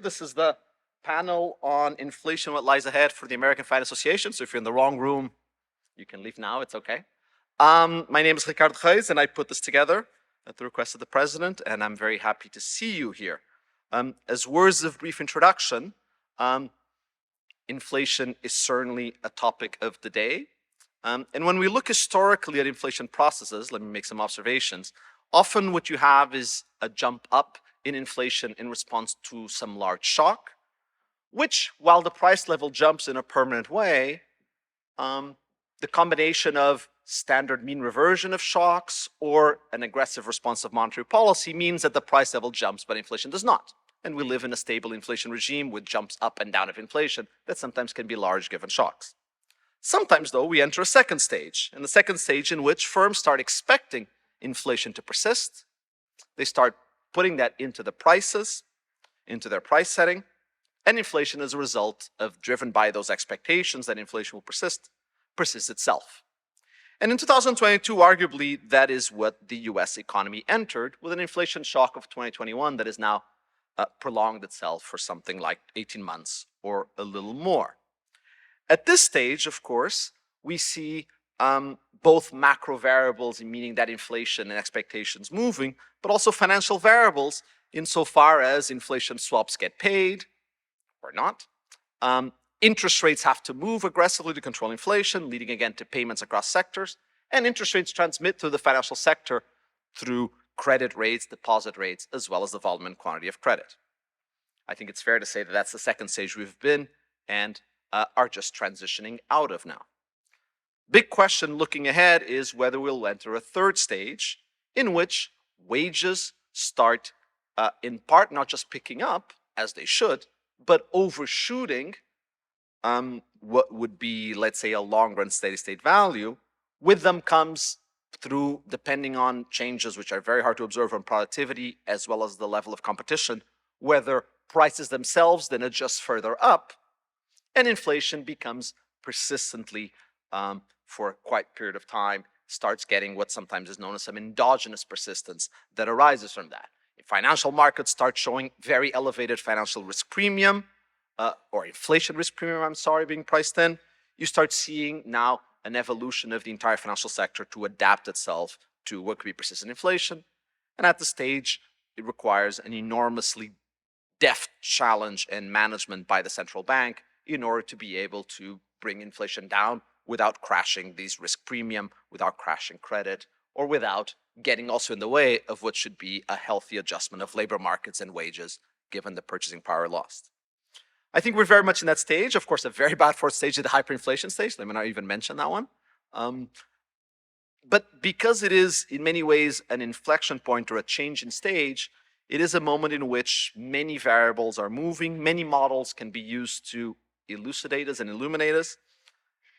This is the panel on inflation, what lies ahead for the American Finance Association. So if you're in the wrong room, you can leave now, it's okay. My name is Ricardo Reis, and I put this together at the request of the president, and I'm very happy to see you here. As words of brief introduction, inflation is certainly a topic of the day. And when we look historically at inflation processes, let me make some observations. Often what you have is a jump up in inflation in response to some large shock, which, while the price level jumps in a permanent way, the combination of standard mean reversion of shocks or an aggressive response of monetary policy means that the price level jumps, but inflation does not. And we live in a stable inflation regime with jumps up and down of inflation that sometimes can be large given shocks. Sometimes, though, we enter a second stage, and the second stage in which firms start expecting inflation to persist. They start putting that into the prices, into their price setting, and inflation as a result of driven by those expectations that inflation will persist, persists itself. And in 2022, arguably, that is what the US economy entered with an inflation shock of 2021 that has now prolonged itself for something like 18 months or a little more. At this stage, of course, we see both macro variables, meaning that inflation and expectations moving, but also financial variables insofar as inflation swaps get paid or not. Interest rates have to move aggressively to control inflation, leading again to payments across sectors, and interest rates transmit through the financial sector through credit rates, deposit rates, as well as the volume and quantity of credit. I think it's fair to say that that's the second stage we've been and are just transitioning out of now. Big question looking ahead is whether we'll enter a third stage in which wages start in part not just picking up as they should, but overshooting what would be, let's say, a long-run steady-state value. With them comes through, depending on changes which are very hard to observe on productivity as well as the level of competition, whether prices themselves then adjust further up and inflation becomes persistently, for quite a period of time, starts getting what sometimes is known as some endogenous persistence that arises from that. If financial markets start showing very elevated financial risk premium, or inflation risk premium, I'm sorry, being priced in, you start seeing now an evolution of the entire financial sector to adapt itself to what could be persistent inflation. And at the stage, it requires an enormously deft challenge and management by the central bank in order to be able to bring inflation down without crashing these risk premium, without crashing credit, or without getting also in the way of what should be a healthy adjustment of labor markets and wages given the purchasing power lost. I think we're very much in that stage. Of course, a very bad fourth stage is the hyperinflation stage. Let me not even mention that one. But because it is in many ways an inflection point or a change in stage, it is a moment in which many variables are moving, many models can be used to elucidate us and illuminate us.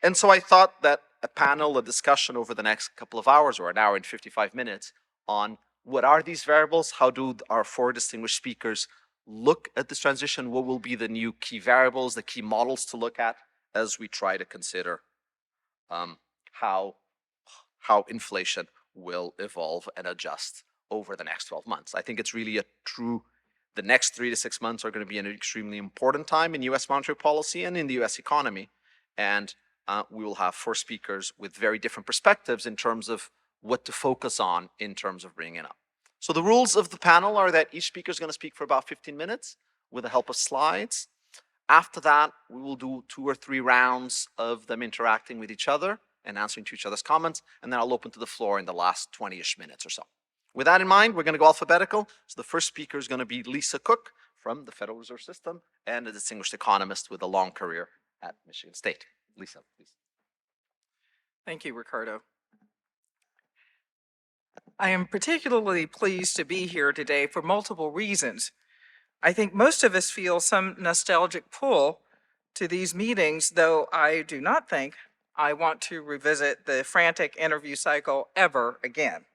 And so I thought that a panel, a discussion over the next couple of hours or an hour and 55 minutes on what are these variables, how do our four distinguished speakers look at this transition, what will be the new key variables, the key models to look at as we try to consider how inflation will evolve and adjust over the next 12 months. I think it's really the next 3 to 6 months are going to be an extremely important time in US monetary policy and in the US economy. And we will have four speakers with very different perspectives in terms of what to focus on in terms of bringing it up. So the rules of the panel are that each speaker is going to speak for about 15 minutes with the help of slides. After that, we will do 2 or 3 rounds of them interacting with each other and answering to each other's comments, and then I'll open to the floor in the last 20-ish minutes or so. With that in mind, we're going to go alphabetical. So the first speaker is going to be Lisa Cook from the Federal Reserve System and a distinguished economist with a long career at Michigan State. Lisa, please. Thank you, Ricardo. I am particularly pleased to be here today for multiple reasons. I think most of us feel some nostalgic pull to these meetings, though I do not think I want to revisit the frantic interview cycle ever again.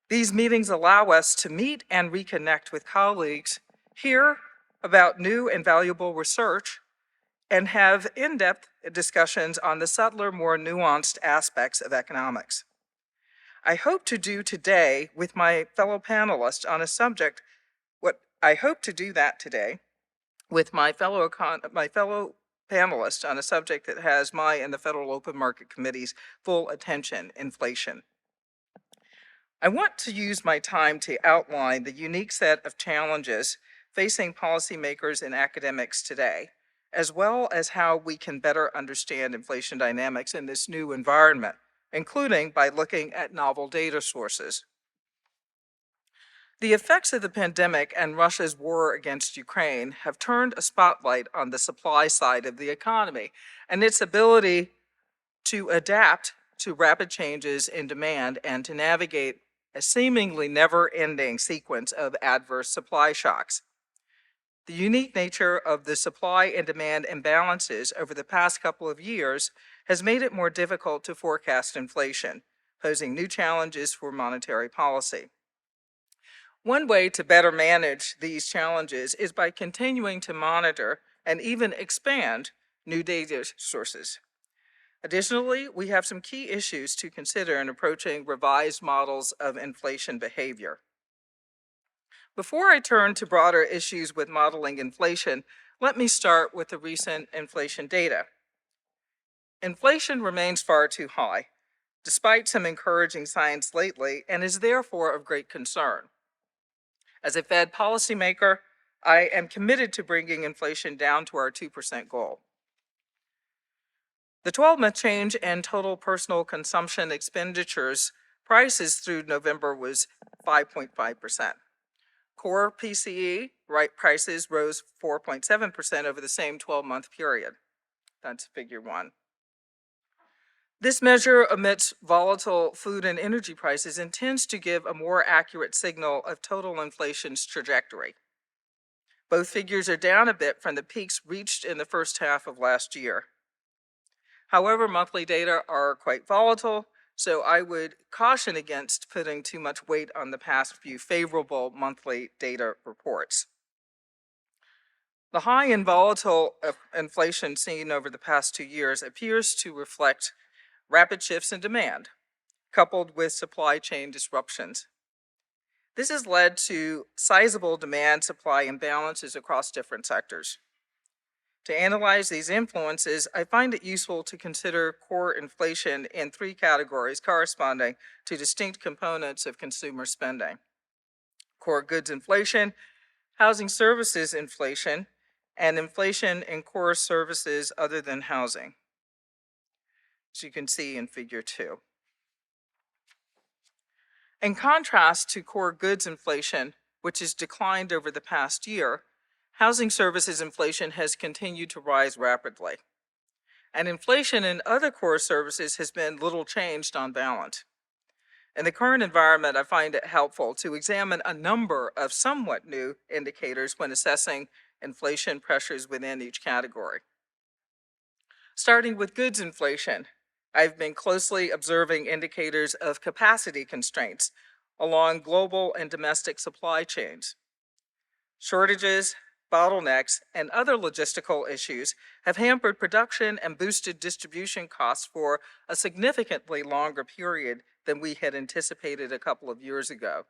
These meetings allow us to meet and reconnect with colleagues, hear about new and valuable research, and have in-depth discussions on the subtler, more nuanced aspects of economics. I hope to do today with my fellow panelists on a subject what I hope to do that today with my fellow panelists on a subject that has my and the Federal Open Market Committee's full attention: inflation. I want to use my time to outline the unique set of challenges facing policymakers and academics today, as well as how we can better understand inflation dynamics in this new environment, including by looking at novel data sources. The effects of the pandemic and Russia's war against Ukraine have turned a spotlight on the supply side of the economy and its ability to adapt to rapid changes in demand and to navigate a seemingly never-ending sequence of adverse supply shocks. The unique nature of the supply and demand imbalances over the past couple of years has made it more difficult to forecast inflation, posing new challenges for monetary policy. One way to better manage these challenges is by continuing to monitor and even expand new data sources. Additionally, we have some key issues to consider in approaching revised models of inflation behavior. Before I turn to broader issues with modeling inflation, let me start with the recent inflation data. Inflation remains far too high, despite some encouraging signs lately, and is therefore of great concern. As a Fed policymaker, I am committed to bringing inflation down to our 2% goal. The 12-month change in total personal consumption expenditures prices through November was 5.5%. Core PCE prices rose 4.7% over the same 12-month period. That's figure 1. This measure omits volatile food and energy prices and tends to give a more accurate signal of total inflation's trajectory. Both figures are down a bit from the peaks reached in the first half of last year. However, monthly data are quite volatile, so I would caution against putting too much weight on the past few favorable monthly data reports. The high and volatile inflation seen over the past 2 years appears to reflect rapid shifts in demand, coupled with supply chain disruptions. This has led to sizable demand-supply imbalances across different sectors. To analyze these influences, I find it useful to consider core inflation in 3 categories corresponding to distinct components of consumer spending: core goods inflation, housing services inflation, and inflation in core services other than housing, as you can see in figure 2. In contrast to core goods inflation, which has declined over the past year, housing services inflation has continued to rise rapidly, and inflation in other core services has been little changed on balance. In the current environment, I find it helpful to examine a number of somewhat new indicators when assessing inflation pressures within each category. Starting with goods inflation, I've been closely observing indicators of capacity constraints along global and domestic supply chains. Shortages, bottlenecks, and other logistical issues have hampered production and boosted distribution costs for a significantly longer period than we had anticipated a couple of years ago.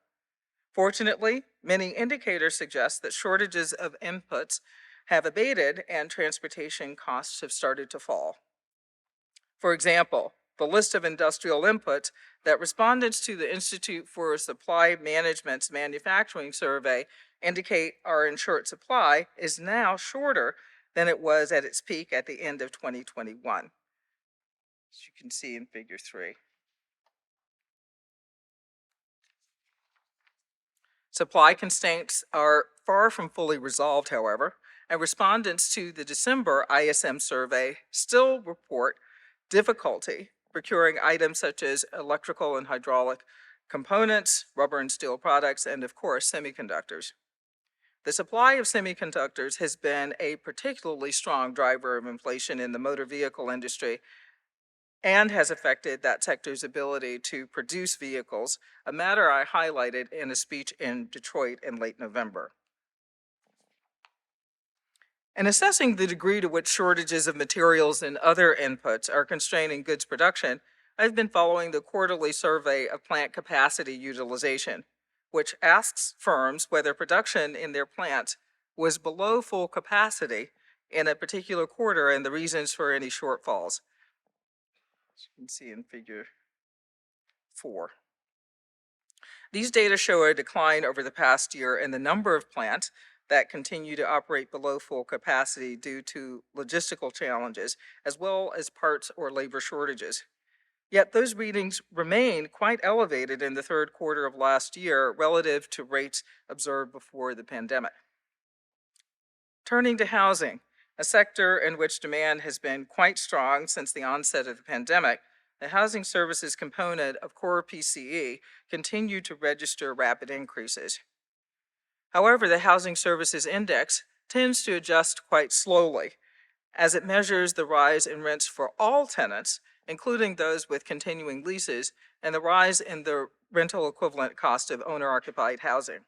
Fortunately, many indicators suggest that shortages of inputs have abated and transportation costs have started to fall. For example, the list of industrial inputs that respondents to the Institute for Supply Management's manufacturing survey indicate are in short supply is now shorter than it was at its peak at the end of 2021, as you can see in figure 3. Supply constraints are far from fully resolved, however, and respondents to the December ISM survey still report difficulty procuring items such as electrical and hydraulic components, rubber and steel products, and of course, semiconductors. The supply of semiconductors has been a particularly strong driver of inflation in the motor vehicle industry and has affected that sector's ability to produce vehicles, a matter I highlighted in a speech in Detroit in late November. In assessing the degree to which shortages of materials and other inputs are constraining goods production, I've been following the quarterly survey of plant capacity utilization, which asks firms whether production in their plants was below full capacity in a particular quarter and the reasons for any shortfalls. As you can see in figure 4. These data show a decline over the past year in the number of plants that continue to operate below full capacity due to logistical challenges, as well as parts or labor shortages. Yet those readings remain quite elevated in the third quarter of last year relative to rates observed before the pandemic. Turning to housing, a sector in which demand has been quite strong since the onset of the pandemic, the housing services component of core PCE continued to register rapid increases. However, the Housing Services Index tends to adjust quite slowly as it measures the rise in rents for all tenants, including those with continuing leases, and the rise in the rental equivalent cost of owner-occupied housing.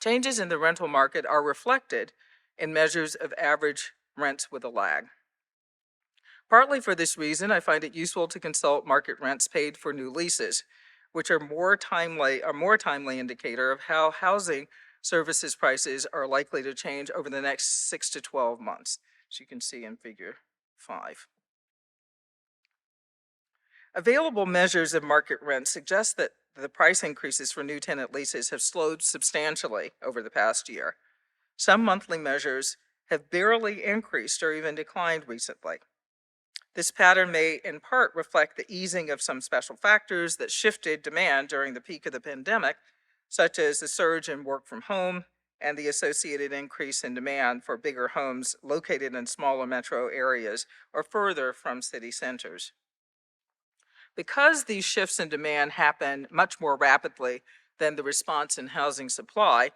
Changes in the rental market are reflected in measures of average rents with a lag. Partly for this reason, I find it useful to consult market rents paid for new leases, which are a more timely indicator of how housing services prices are likely to change over the next 6 to 12 months, as you can see in figure 5. Available measures of market rent suggest that the price increases for new tenant leases have slowed substantially over the past year. Some monthly measures have barely increased or even declined recently. This pattern may in part reflect the easing of some special factors that shifted demand during the peak of the pandemic, such as the surge in work from home and the associated increase in demand for bigger homes located in smaller metro areas or further from city centers. Because these shifts in demand happen much more rapidly than the response in housing supply,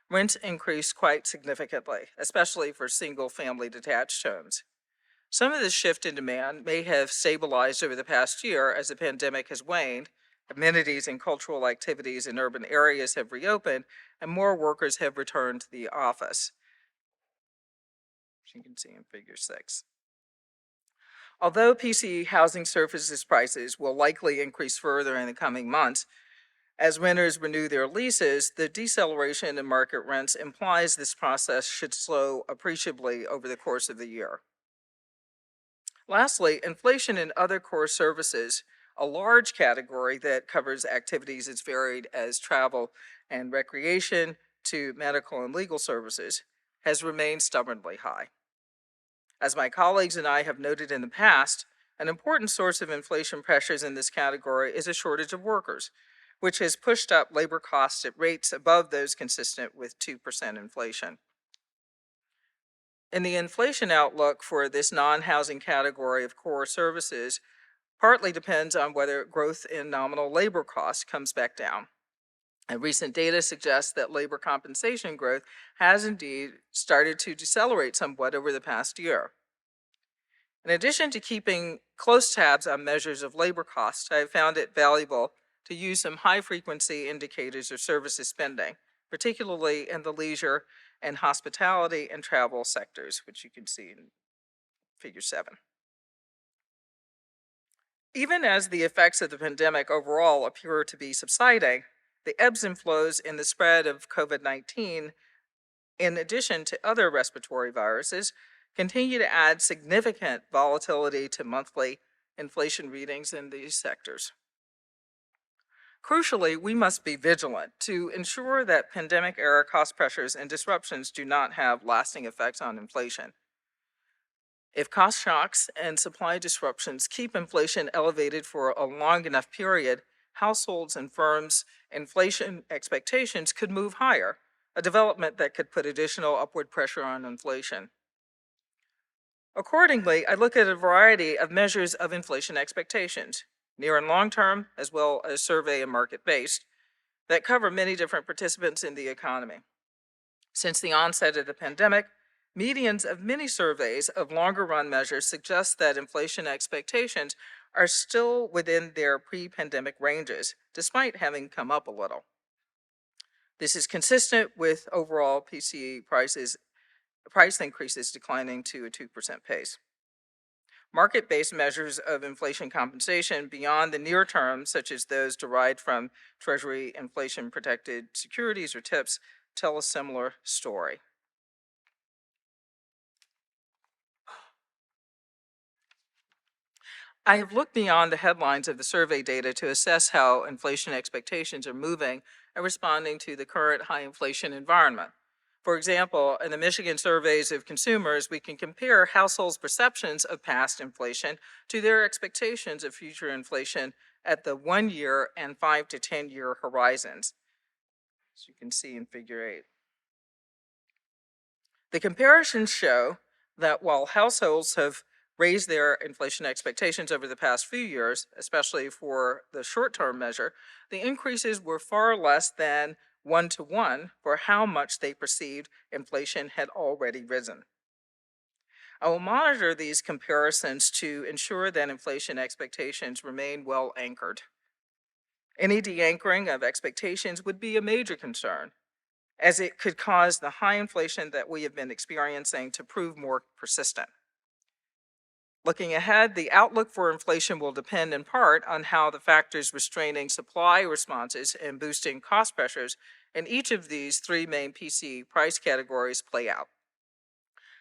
rents increased quite significantly, especially for single-family detached homes. Some of this shift in demand may have stabilized over the past year as the pandemic has waned, amenities and cultural activities in urban areas have reopened, and more workers have returned to the office, as you can see in figure 6. Although PCE housing services prices will likely increase further in the coming months, as renters renew their leases, the deceleration in market rents implies this process should slow appreciably over the course of the year. Lastly, inflation in other core services, a large category that covers activities as varied as travel and recreation to medical and legal services, has remained stubbornly high. As my colleagues and I have noted in the past, an important source of inflation pressures in this category is a shortage of workers, which has pushed up labor costs at rates above those consistent with 2% inflation. In the inflation outlook for this non-housing category of core services partly depends on whether growth in nominal labor costs comes back down. And recent data suggests that labor compensation growth has indeed started to decelerate somewhat over the past year. In addition to keeping close tabs on measures of labor costs, I have found it valuable to use some high-frequency indicators of services spending, particularly in the leisure and hospitality and travel sectors, which you can see in figure 7. Even as the effects of the pandemic overall appear to be subsiding, the ebbs and flows in the spread of COVID-19, in addition to other respiratory viruses, continue to add significant volatility to monthly inflation readings in these sectors. Crucially, we must be vigilant to ensure that pandemic-era cost pressures and disruptions do not have lasting effects on inflation. If cost shocks and supply disruptions keep inflation elevated for a long enough period, households and firms' inflation expectations could move higher, a development that could put additional upward pressure on inflation. Accordingly, I look at a variety of measures of inflation expectations, near and long-term, as well as survey and market-based, that cover many different participants in the economy. Since the onset of the pandemic, medians of many surveys of longer-run measures suggest that inflation expectations are still within their pre-pandemic ranges, despite having come up a little. This is consistent with overall PCE price increases declining to a 2% pace. market-based measures of inflation compensation beyond the near term, such as those derived from Treasury inflation-protected securities or TIPS, tell a similar story. I have looked beyond the headlines of the survey data to assess how inflation expectations are moving and responding to the current high inflation environment. For example, in the Michigan surveys of consumers, we can compare households' perceptions of past inflation to their expectations of future inflation at the 1 year and 5 to 10 year horizons, as you can see in Figure 8. The comparisons show that while households have raised their inflation expectations over the past few years, especially for the short-term measure, the increases were far less than 1-to-1 for how much they perceived inflation had already risen. I will monitor these comparisons to ensure that inflation expectations remain well anchored. Any de-anchoring of expectations would be a major concern, as it could cause the high inflation that we have been experiencing to prove more persistent. Looking ahead, the outlook for inflation will depend in part on how the factors restraining supply responses and boosting cost pressures in each of these three main PCE price categories play out.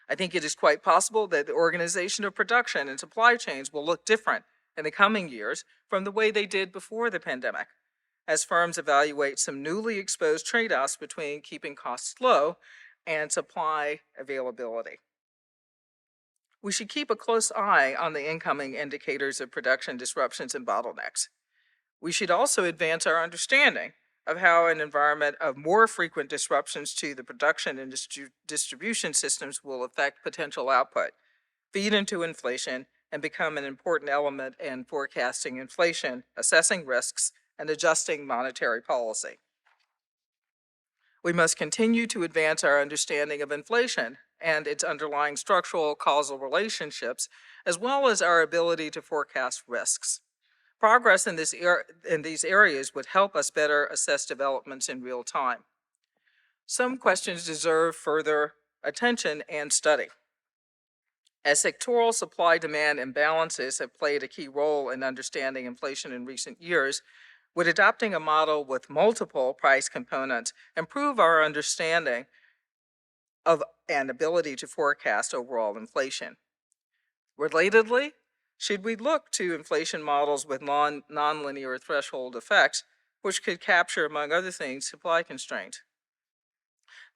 I think it is quite possible that the organization of production and supply chains will look different in the coming years from the way they did before the pandemic, as firms evaluate some newly exposed trade-offs between keeping costs low and supply availability. We should keep a close eye on the incoming indicators of production disruptions and bottlenecks. We should also advance our understanding of how an environment of more frequent disruptions to the production and distribution systems will affect potential output, feed into inflation, and become an important element in forecasting inflation, assessing risks, and adjusting monetary policy. We must continue to advance our understanding of inflation and its underlying structural causal relationships, as well as our ability to forecast risks. Progress in these areas would help us better assess developments in real time. Some questions deserve further attention and study. As sectoral supply-demand imbalances have played a key role in understanding inflation in recent years, would adopting a model with multiple price components improve our understanding of and ability to forecast overall inflation? Relatedly, should we look to inflation models with nonlinear threshold effects, which could capture, among other things, supply constraints?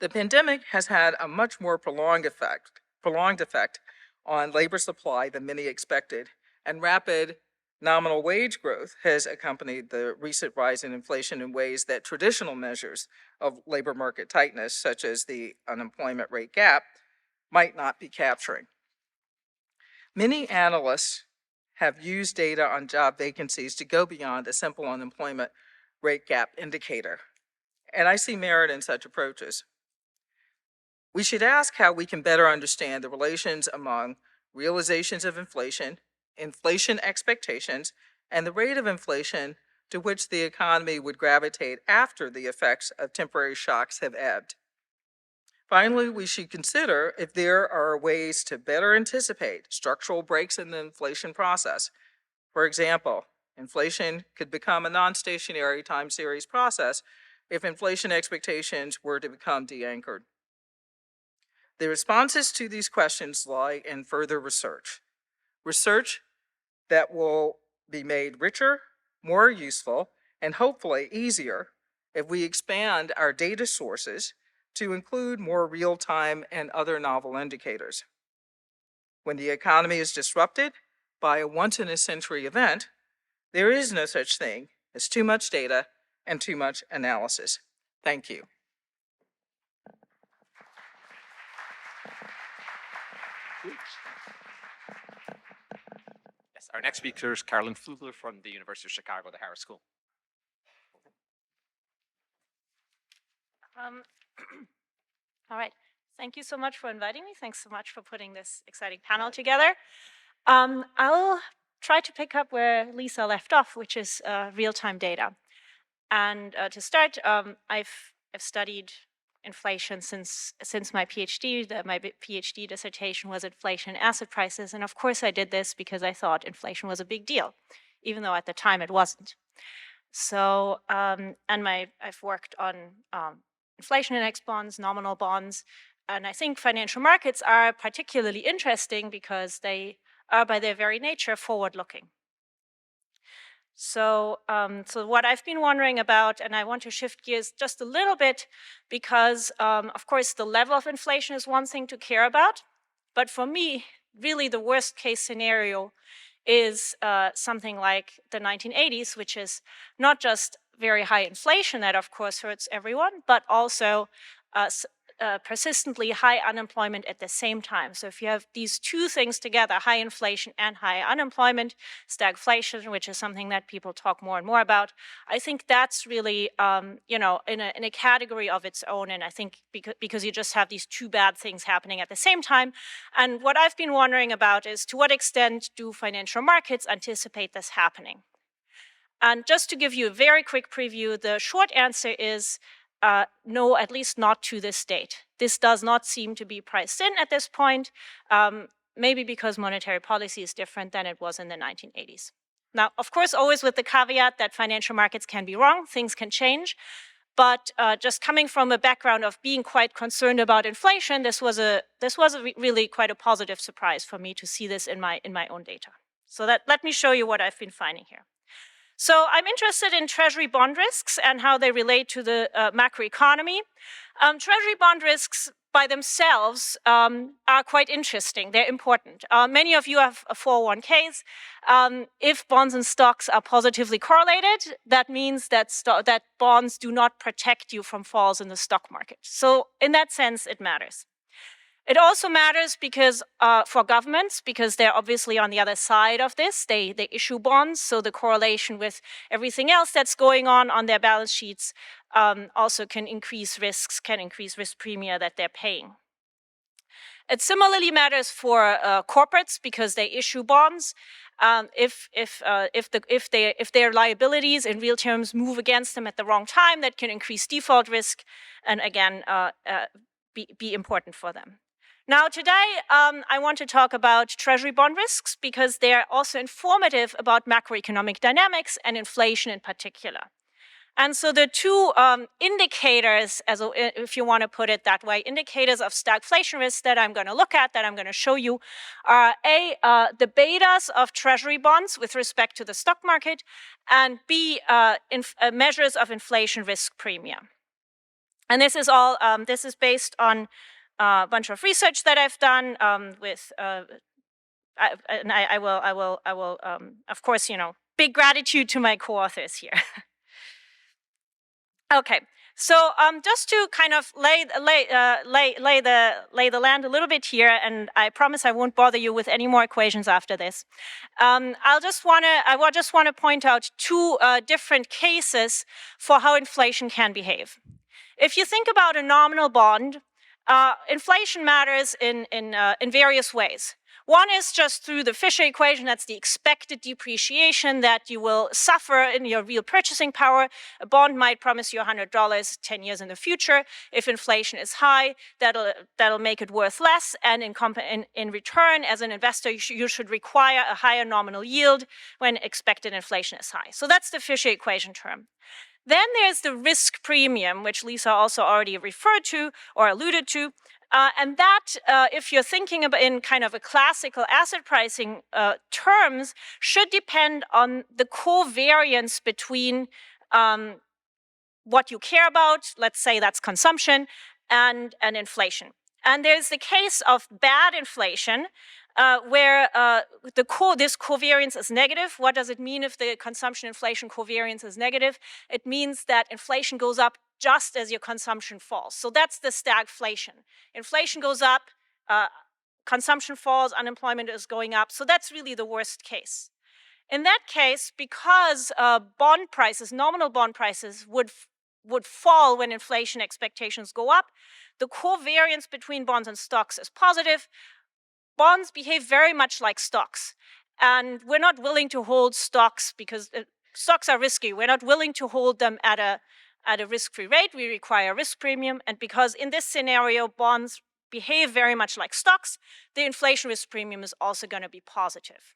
The pandemic has had a much more prolonged effect on labor supply than many expected, and rapid nominal wage growth has accompanied the recent rise in inflation in ways that traditional measures of labor market tightness, such as the unemployment rate gap, might not be capturing. Many analysts have used data on job vacancies to go beyond a simple unemployment rate gap indicator, and I see merit in such approaches. We should ask how we can better understand the relations among realizations of inflation, inflation expectations, and the rate of inflation to which the economy would gravitate after the effects of temporary shocks have ebbed. Finally, we should consider if there are ways to better anticipate structural breaks in the inflation process. For example, inflation could become a non-stationary time series process if inflation expectations were to become de-anchored. The responses to these questions lie in further research that will be made richer, more useful, and hopefully easier if we expand our data sources to include more real-time and other novel indicators. When the economy is disrupted by a once-in-a-century event, there is no such thing as too much data and too much analysis. Thank you. Yes, our next speaker is Carolin from the University of Chicago, the Harris School. All right. Thank you so much for inviting me. Thanks so much for putting this exciting panel together. I'll try to pick up where Lisa left off, which is real-time data. And to start, I've studied inflation since my PhD. My PhD dissertation was inflation and asset prices. And of course I did this because I thought inflation was a big deal, even though at the time it wasn't. So, I've worked on inflation index bonds, nominal bonds, and I think financial markets are particularly interesting because they are by their very nature forward-looking. So, so what I've been wondering about, and I want to shift gears just a little bit because, of course, the level of inflation is one thing to care about, but for me, really the worst case scenario is something like the 1980s, which is not just very high inflation that of course hurts everyone, but also persistently high unemployment at the same time. So if you have these two things together, high inflation and high unemployment, stagflation, which is something that people talk more and more about, I think that's really, you know, in a category of its own. And I think because you just have these two bad things happening at the same time. And what I've been wondering about is to what extent do financial markets anticipate this happening? And just to give you a very quick preview, the short answer is no, at least not to this date. This does not seem to be priced in at this point, maybe because monetary policy is different than it was in the 1980s. Now, of course, always with the caveat that financial markets can be wrong, things can change, but just coming from a background of being quite concerned about inflation, this was really quite a positive surprise for me to see this in my own data. So let me show you what I've been finding here. So I'm interested in treasury bond risks and how they relate to the macroeconomy. Treasury bond risks by themselves are quite interesting. They're important. Many of you have 401ks. If bonds and stocks are positively correlated, that means that bonds do not protect you from falls in the stock market. So in that sense, it matters. It also matters because for governments, because they're obviously on the other side of this. They issue bonds, so the correlation with everything else that's going on their balance sheets also can increase risks, can increase risk premia that they're paying. It similarly matters for corporates because they issue bonds. If their liabilities in real terms move against them at the wrong time, that can increase default risk, and again be important for them. Now today, I want to talk about treasury bond risks because they're also informative about macroeconomic dynamics and inflation in particular. And so the two indicators, if you want to put it that way, indicators of stagflation risk that I'm going to look at, that I'm going to show you, are the betas of treasury bonds with respect to the stock market, and B, measures of inflation risk premium. And this is all, this is based on a bunch of research that I've done with, I will, of course, you know, big gratitude to my co-authors here. Okay, so just to kind of lay the land a little bit here, and I promise I won't bother you with any more equations after this. I just want to point out two different cases for how inflation can behave. If you think about a nominal bond, inflation matters in various ways. One is just through the Fisher equation, that's the expected depreciation that you will suffer in your real purchasing power. A bond might promise you $100 10 years in the future. If inflation is high, that'll make it worth less, and in return, as an investor, you should require a higher nominal yield when expected inflation is high. So that's the Fisher equation term. Then there's the risk premium, which Lisa also already referred to or alluded to. And that, if you're thinking about in kind of a classical asset pricing terms, should depend on the covariance between what you care about, let's say that's consumption, and inflation. And there's the case of bad inflation, where this covariance is negative. What does it mean if the consumption-inflation covariance is negative? It means that inflation goes up just as your consumption falls. So that's the stagflation. Inflation goes up, consumption falls, unemployment is going up. So that's really the worst case. In that case, because bond prices, nominal bond prices, would fall when inflation expectations go up, the covariance between bonds and stocks is positive. Bonds behave very much like stocks, and we're not willing to hold stocks because stocks are risky. We're not willing to hold them at at a risk-free rate, we require a risk premium. And because in this scenario, bonds behave very much like stocks, the inflation risk premium is also going to be positive.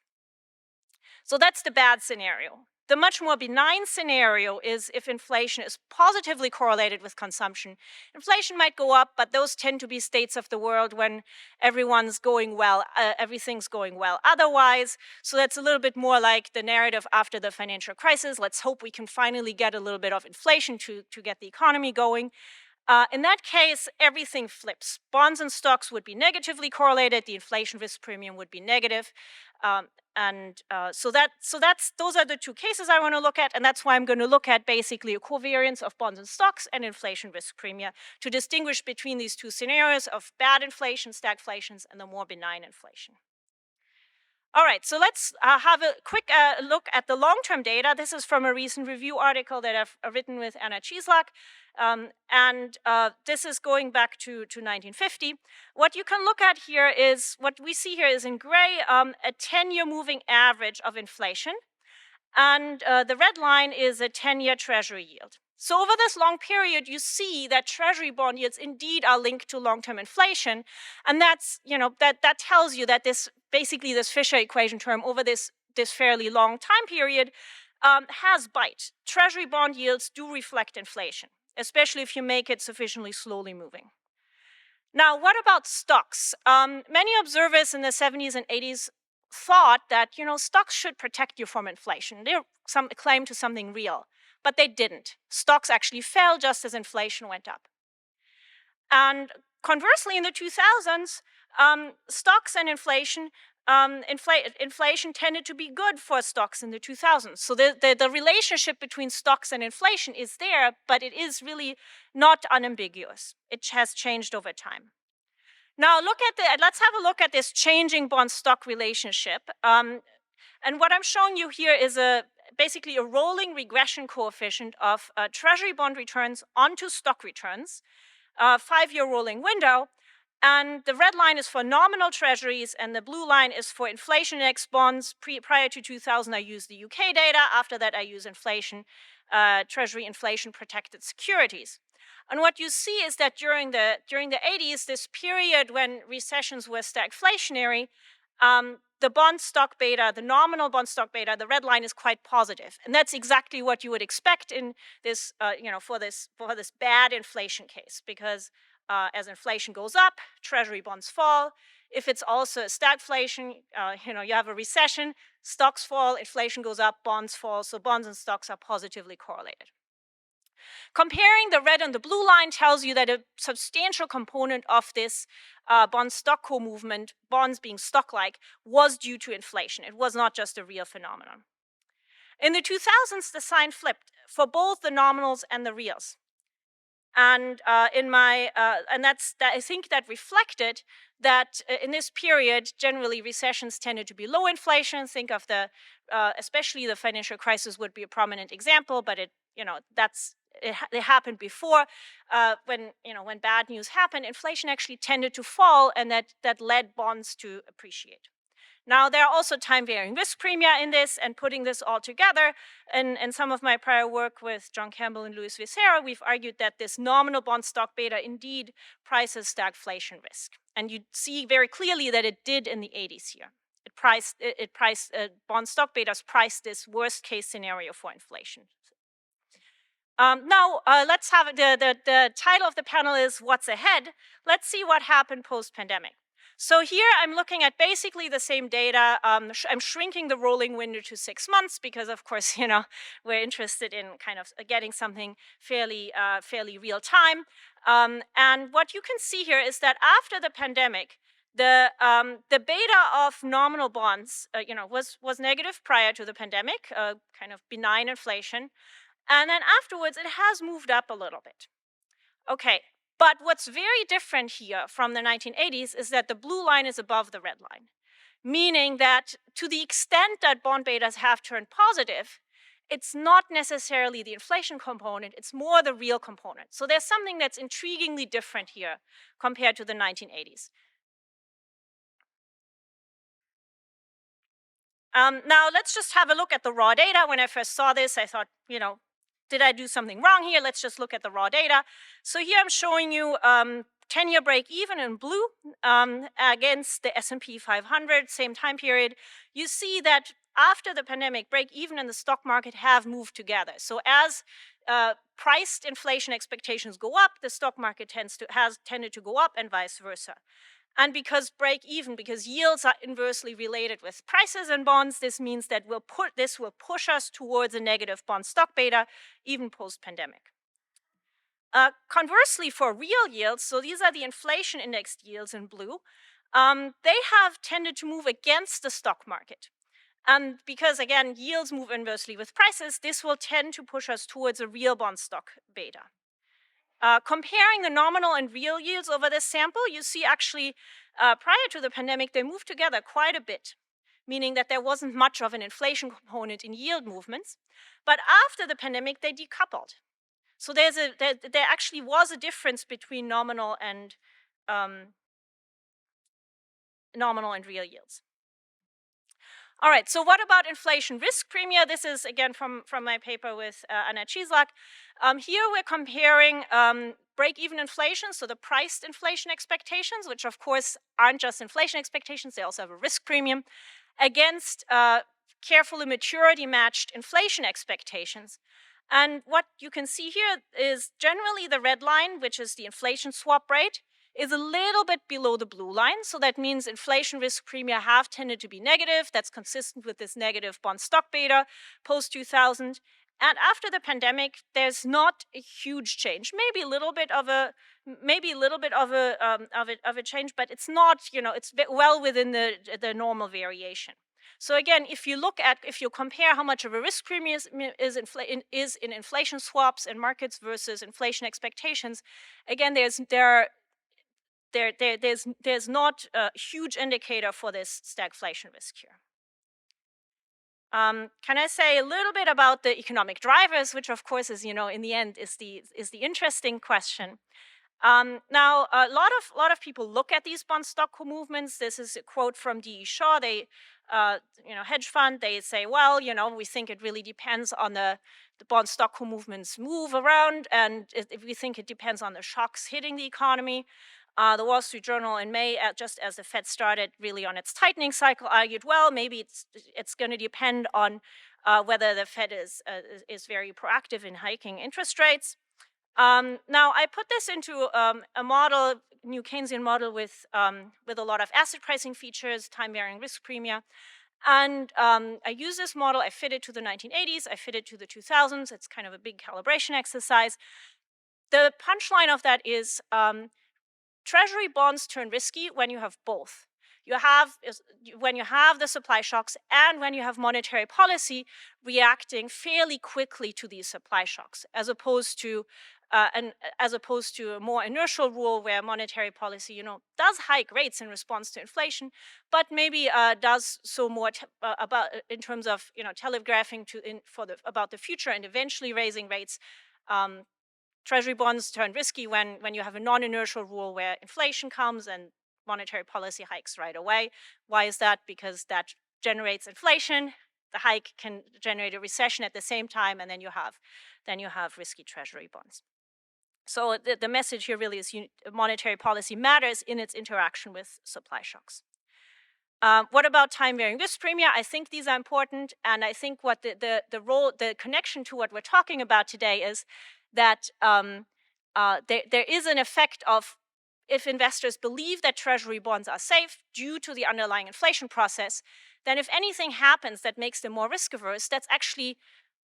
So that's the bad scenario. The much more benign scenario is if inflation is positively correlated with consumption. Inflation might go up, but those tend to be states of the world when everyone's going well, everything's going well otherwise. So that's a little bit more like the narrative after the financial crisis. Let's hope we can finally get a little bit of inflation to get the economy going. In that case, everything flips. Bonds and stocks would be negatively correlated. The inflation risk premium would be negative. So those are the two cases I want to look at, and that's why I'm going to look at basically a covariance of bonds and stocks and inflation risk premia to distinguish between these two scenarios of bad inflation, stagflations, and the more benign inflation. All right, so let's have a quick look at the long-term data. This is from a recent review article that I've written with Anna Cieslak, and this is going back to 1950. What you can look at here is, what we see here is in gray, a 10-year moving average of inflation, and the red line is a 10-year treasury yield. So over this long period, you see that treasury bond yields indeed are linked to long-term inflation, and that's, that tells you that this Fisher equation term over this fairly long time period has bite. Treasury bond yields do reflect inflation, especially if you make it sufficiently slowly moving. Now, what about stocks? Many observers in the 70s and 80s thought that, stocks should protect you from inflation. They're some claim to something real. But they didn't. Stocks actually fell just as inflation went up. And conversely, in the 2000s, stocks and inflation tended to be good for stocks in the 2000s. So the relationship between stocks and inflation is there, but it is really not unambiguous. It has changed over time. Now, let's have a look at this changing bond-stock relationship. And what I'm showing you here is basically a rolling regression coefficient of treasury bond returns onto stock returns, 5-year rolling window. And the red line is for nominal treasuries, and the blue line is for inflation index bonds. Prior to 2000, I used the UK data. After that, I use treasury inflation protected securities. And what you see is that during the 80s, this period when recessions were stagflationary, the bond stock beta, the nominal bond stock beta, the red line is quite positive, and that's exactly what you would expect in this, for this bad inflation case, because as inflation goes up, treasury bonds fall. If it's also a stagflation, you have a recession, stocks fall, inflation goes up, bonds fall, so bonds and stocks are positively correlated. Comparing the red and the blue line tells you that a substantial component of this bond-stock co-movement, bonds being stock-like, was due to inflation. It was not just a real phenomenon. In the 2000s, the sign flipped for both the nominals and the reals. And I think that reflected that in this period, generally recessions tended to be low inflation. Think of especially the financial crisis would be a prominent example, but it happened before. When bad news happened, inflation actually tended to fall, and that led bonds to appreciate. Now, there are also time-varying risk premia in this, and putting this all together, and some of my prior work with John Campbell and Luis Vicera, we've argued that this nominal bond stock beta indeed prices stagflation risk. And you see very clearly that it did in the 80s here. Bond stock betas priced this worst-case scenario for inflation. Now, let's have the title of the panel is What's Ahead? Let's see what happened post-pandemic. So here I'm looking at basically the same data. I'm shrinking the rolling window to 6 months because, of course, we're interested in kind of getting something fairly real time. And what you can see here is that after the pandemic, the beta of nominal bonds, was negative prior to the pandemic, kind of benign inflation. And then afterwards, it has moved up a little bit. Okay, but what's very different here from the 1980s is that the blue line is above the red line, meaning that to the extent that bond betas have turned positive, it's not necessarily the inflation component, it's more the real component. So there's something that's intriguingly different here compared to the 1980s. Now, let's just have a look at the raw data. When I first saw this, I thought, did I do something wrong here? Let's just look at the raw data. So here I'm showing you 10-year break even in blue against the S&P 500, same time period. You see that after the pandemic, break even in the stock market have moved together. So as priced inflation expectations go up, the stock market has tended to go up and vice versa. And because because yields are inversely related with prices and bonds, this means that this will push us towards a negative bond stock beta, even post-pandemic. Conversely, for real yields, so these are the inflation indexed yields in blue, they have tended to move against the stock market. And because, again, yields move inversely with prices, this will tend to push us towards a real bond stock beta. Comparing the nominal and real yields over this sample, you see actually prior to the pandemic, they moved together quite a bit, meaning that there wasn't much of an inflation component in yield movements. But after the pandemic, they decoupled. So there actually was a difference between nominal and real yields. All right, so what about inflation risk premia? This is, again, from my paper with Anna Cieslak. Here we're comparing break-even inflation, so the priced inflation expectations, which of course aren't just inflation expectations, they also have a risk premium, against carefully maturity-matched inflation expectations. And what you can see here is generally the red line, which is the inflation swap rate, is a little bit below the blue line. So that means inflation risk premia have tended to be negative. That's consistent with this negative bond stock beta post-2000. And after the pandemic, there's not a huge change. Maybe a little bit of a change, but it's not, it's well within the normal variation. So again, if you compare how much of a risk premium is in inflation swaps and markets versus inflation expectations, again, there's not a huge indicator for this stagflation risk here. Can I say a little bit about the economic drivers, which of course is, in the end is the interesting question. Now, a lot of people look at these bond stock movements. This is a quote from D.E. Shaw. They, hedge fund. They say, well, we think it really depends on the bond stock movements move around, and if we think it depends on the shocks hitting the economy. The Wall Street Journal in May, just as the Fed started really on its tightening cycle, argued, well, maybe it's going to depend on whether the Fed is very proactive in hiking interest rates. Now, I put this into a model, new Keynesian model with a lot of asset pricing features, time-varying risk premia. And I use this model, I fit it to the 1980s, I fit it to the 2000s. It's kind of a big calibration exercise. The punchline of that is Treasury bonds turn risky when you have both. When you have the supply shocks and when you have monetary policy reacting fairly quickly to these supply shocks, as opposed to a more inertial rule where monetary policy, does hike rates in response to inflation, but maybe does so more in terms of telegraphing about the future and eventually raising rates. Treasury bonds turn risky when you have a non-inertial rule where inflation comes and monetary policy hikes right away. Why is that? Because that generates inflation. The hike can generate a recession at the same time, and then you have risky Treasury bonds. So the message here really is monetary policy matters in its interaction with supply shocks. What about time-varying risk premia? I think these are important, and I think what the connection to what we're talking about today is that there is an effect of, if investors believe that Treasury bonds are safe due to the underlying inflation process, then if anything happens that makes them more risk averse, that's actually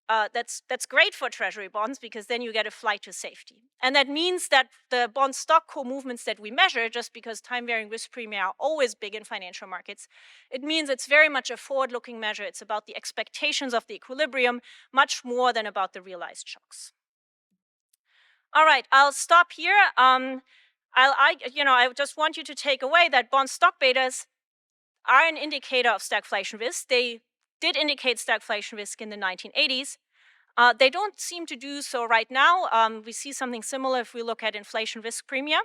that's great for Treasury bonds, because then you get a flight to safety. And that means that the bond stock movements that we measure, just because time-varying risk premia are always big in financial markets, it means it's very much a forward-looking measure. It's about the expectations of the equilibrium, much more than about the realized shocks. All right, I'll stop here. I just want you to take away that bond stock betas are an indicator of stagflation risk. They did indicate stagflation risk in the 1980s. They don't seem to do so right now. We see something similar if we look at inflation risk premia.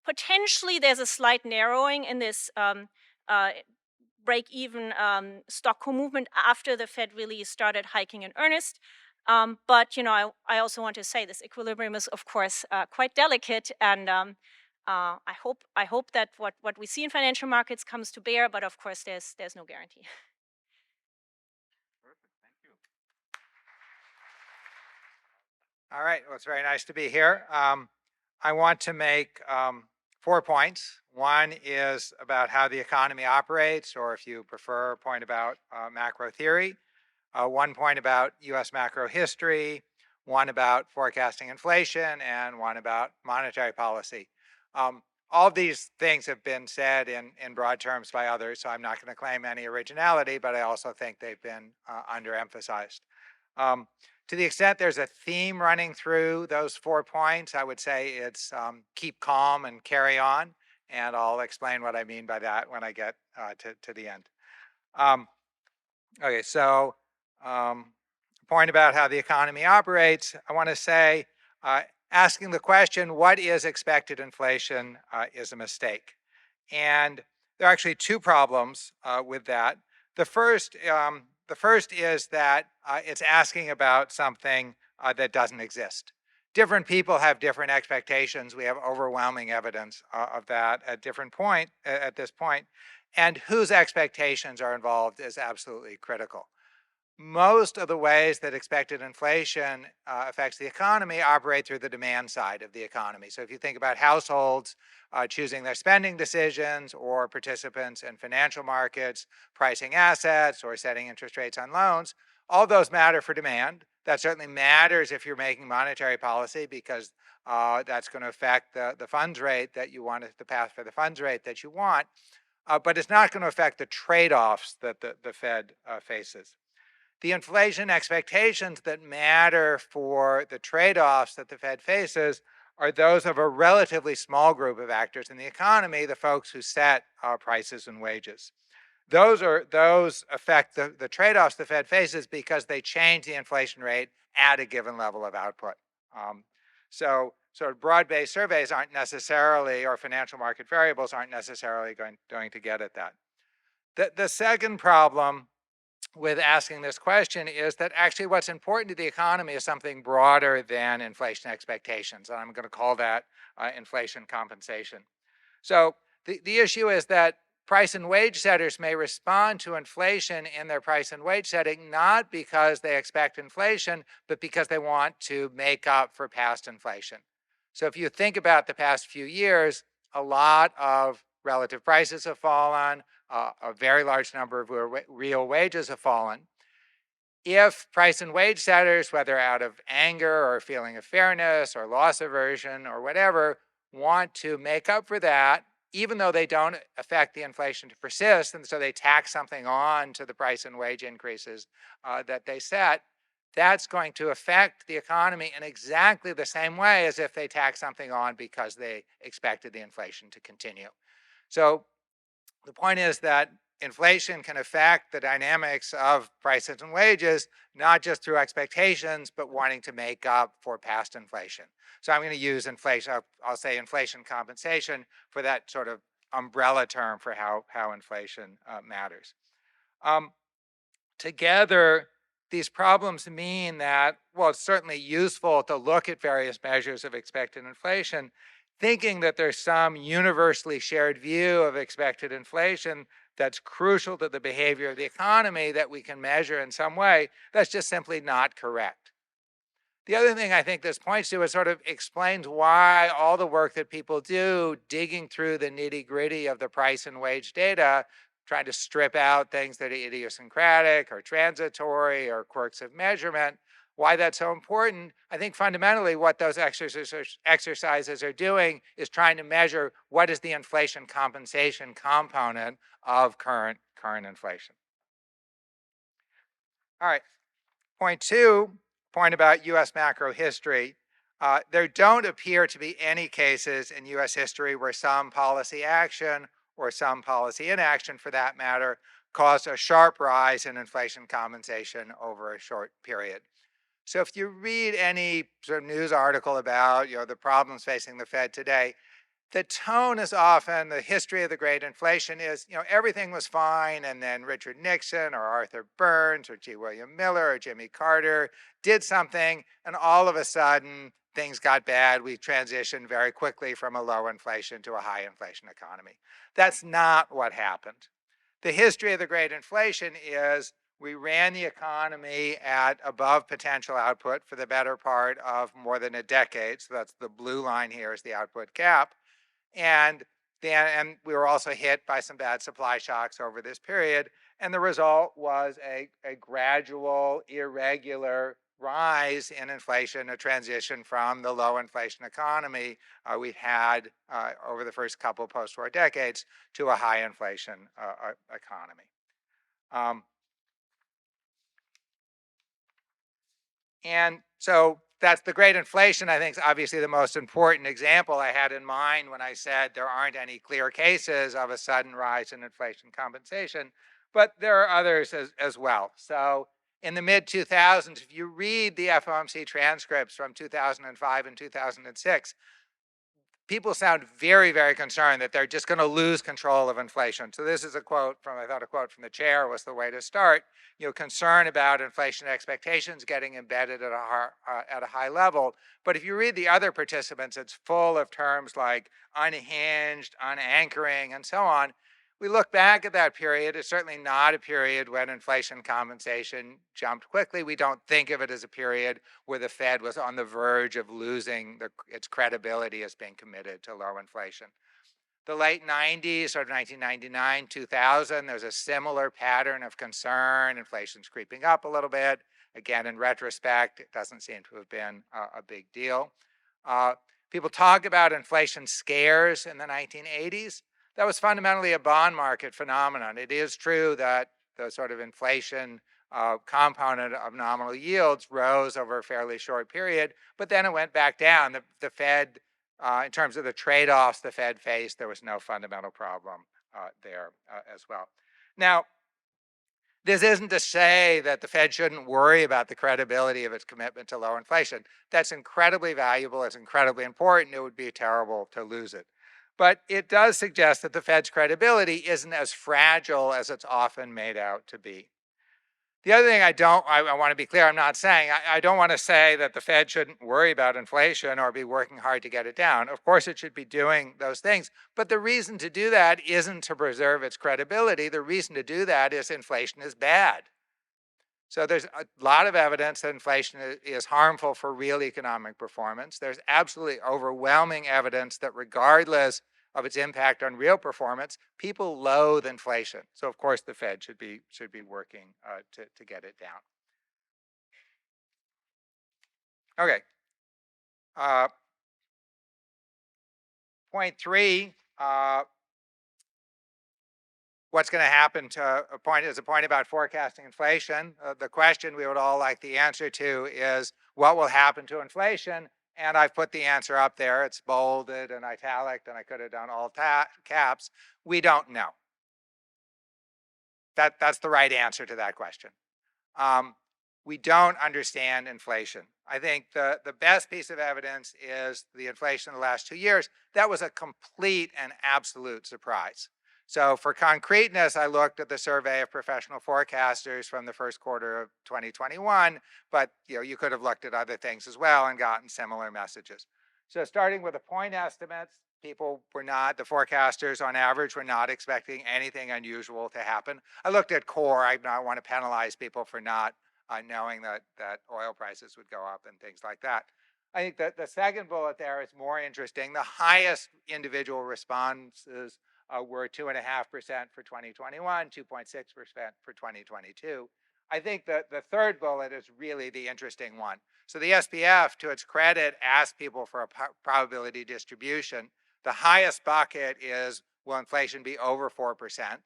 Potentially, there's a slight narrowing in this break-even stock movement after the Fed really started hiking in earnest. But I also want to say this equilibrium is, of course, quite delicate, and I hope that what we see in financial markets comes to bear. But of course, there's no guarantee. Perfect. Thank you. All right. Well, it's very nice to be here. I want to make 4 points. One is about how the economy operates, or if you prefer, a point about macro theory. 1 point about US macro history, 1 about forecasting inflation, and 1 about monetary policy. All of these things have been said in broad terms by others, so I'm not going to claim any originality, but I also think they've been underemphasized. To the extent there's a theme running through those 4 points, I would say it's keep calm and carry on, and I'll explain what I mean by that when I get to the end. Okay, so point about how the economy operates, I want to say asking the question, what is expected inflation, is a mistake. And there are actually 2 problems with that. The first is that it's asking about something that doesn't exist. Different people have different expectations. We have overwhelming evidence of that at this point. And whose expectations are involved is absolutely critical. Most of the ways that expected inflation affects the economy operate through the demand side of the economy. So if you think about households choosing their spending decisions, or participants in financial markets pricing assets or setting interest rates on loans, all those matter for demand. That certainly matters if you're making monetary policy, because that's going to affect the funds rate that you want, the path for the funds rate that you want. But it's not going to affect the trade-offs that the Fed faces. The inflation expectations that matter for the trade-offs that the Fed faces are those of a relatively small group of actors in the economy, the folks who set prices and wages. Those affect the trade-offs the Fed faces because they change the inflation rate at a given level of output. So broad-based surveys aren't necessarily, or financial market variables aren't necessarily going to get at that. The second problem with asking this question is that actually what's important to the economy is something broader than inflation expectations. And I'm going to call that inflation compensation. So the issue is that price and wage setters may respond to inflation in their price and wage setting, not because they expect inflation, but because they want to make up for past inflation. So if you think about the past few years, a lot of relative prices have fallen, a very large number of real wages have fallen. If price and wage setters, whether out of anger or feeling of fairness or loss aversion or whatever, want to make up for that, even though they don't affect the inflation to persist, and so they tack something on to the price and wage increases that they set, that's going to affect the economy in exactly the same way as if they tack something on because they expected the inflation to continue. So the point is that inflation can affect the dynamics of prices and wages, not just through expectations, but wanting to make up for past inflation. So I'm going to use inflation, I'll say inflation compensation, for that sort of umbrella term for how inflation matters. Together, these problems mean that, well, it's certainly useful to look at various measures of expected inflation, thinking that there's some universally shared view of expected inflation that's crucial to the behavior of the economy that we can measure in some way. That's just simply not correct. The other thing I think this points to is sort of explains why all the work that people do digging through the nitty-gritty of the price and wage data, trying to strip out things that are idiosyncratic or transitory or quirks of measurement, why that's so important. I think fundamentally what those exercises are doing is trying to measure what is the inflation compensation component of current inflation. All right, point 2, point about US macro history. There don't appear to be any cases in US history where some policy action, or some policy inaction for that matter, caused a sharp rise in inflation compensation over a short period. So if you read any sort of news article about the problems facing the Fed today, the tone is often, the history of the great inflation is, everything was fine, and then Richard Nixon or Arthur Burns or G. William Miller or Jimmy Carter did something, and all of a sudden things got bad. We transitioned very quickly from a low inflation to a high inflation economy. That's not what happened. The history of the great inflation is we ran the economy at above potential output for the better part of more than a decade. So that's the blue line here is the output gap. And we were also hit by some bad supply shocks over this period. And the result was a gradual, irregular rise in inflation, a transition from the low inflation economy we've had over the first couple post-war decades to a high inflation economy. And so that's the great inflation, I think, is obviously the most important example I had in mind when I said there aren't any clear cases of a sudden rise in inflation compensation, but there are others as well. So in the mid-2000s, if you read the FOMC transcripts from 2005 and 2006, people sound very, very concerned that they're just going to lose control of inflation. So this is a quote from, I thought a quote from the chair was the way to start. Concern about inflation expectations getting embedded at a high level. But if you read the other participants, it's full of terms like unhinged, unanchoring, and so on. We look back at that period, it's certainly not a period when inflation compensation jumped quickly. We don't think of it as a period where the Fed was on the verge of losing its credibility as being committed to low inflation. The late 90s, sort of 1999, 2000, there's a similar pattern of concern. Inflation's creeping up a little bit. Again, in retrospect, it doesn't seem to have been a big deal. People talk about inflation scares in the 1980s. That was fundamentally a bond market phenomenon. It is true that the sort of inflation component of nominal yields rose over a fairly short period, but then it went back down. The Fed, in terms of the trade-offs the Fed faced, there was no fundamental problem there as well. Now, this isn't to say that the Fed shouldn't worry about the credibility of its commitment to low inflation. That's incredibly valuable. It's incredibly important. It would be terrible to lose it. But it does suggest that the Fed's credibility isn't as fragile as it's often made out to be. The other thing I want to be clear, I'm not saying, I don't want to say that the Fed shouldn't worry about inflation or be working hard to get it down. Of course, it should be doing those things. But the reason to do that isn't to preserve its credibility. The reason to do that is inflation is bad. So there's a lot of evidence that inflation is harmful for real economic performance. There's absolutely overwhelming evidence that regardless of its impact on real performance, people loathe inflation. So of course the Fed should be working to get it down. Okay. Point three. What's going to happen to a point about forecasting inflation. The question we would all like the answer to is what will happen to inflation? And I've put the answer up there. It's bolded and italic, and I could have done all caps. We don't know. That's the right answer to that question. We don't understand inflation. I think the best piece of evidence is the inflation in the last 2 years. That was a complete and absolute surprise. So for concreteness, I looked at the survey of professional forecasters from the first quarter of 2021, but you could have looked at other things as well and gotten similar messages. So starting with the point estimates, the forecasters on average were not expecting anything unusual to happen. I looked at core. I don't want to penalize people for not knowing that oil prices would go up and things like that. I think that the second bullet there is more interesting. The highest individual responses were 2.5% for 2021, 2.6% for 2022. I think that the third bullet is really the interesting one. So the SPF, to its credit, asked people for a probability distribution. The highest bucket is, will inflation be over 4%?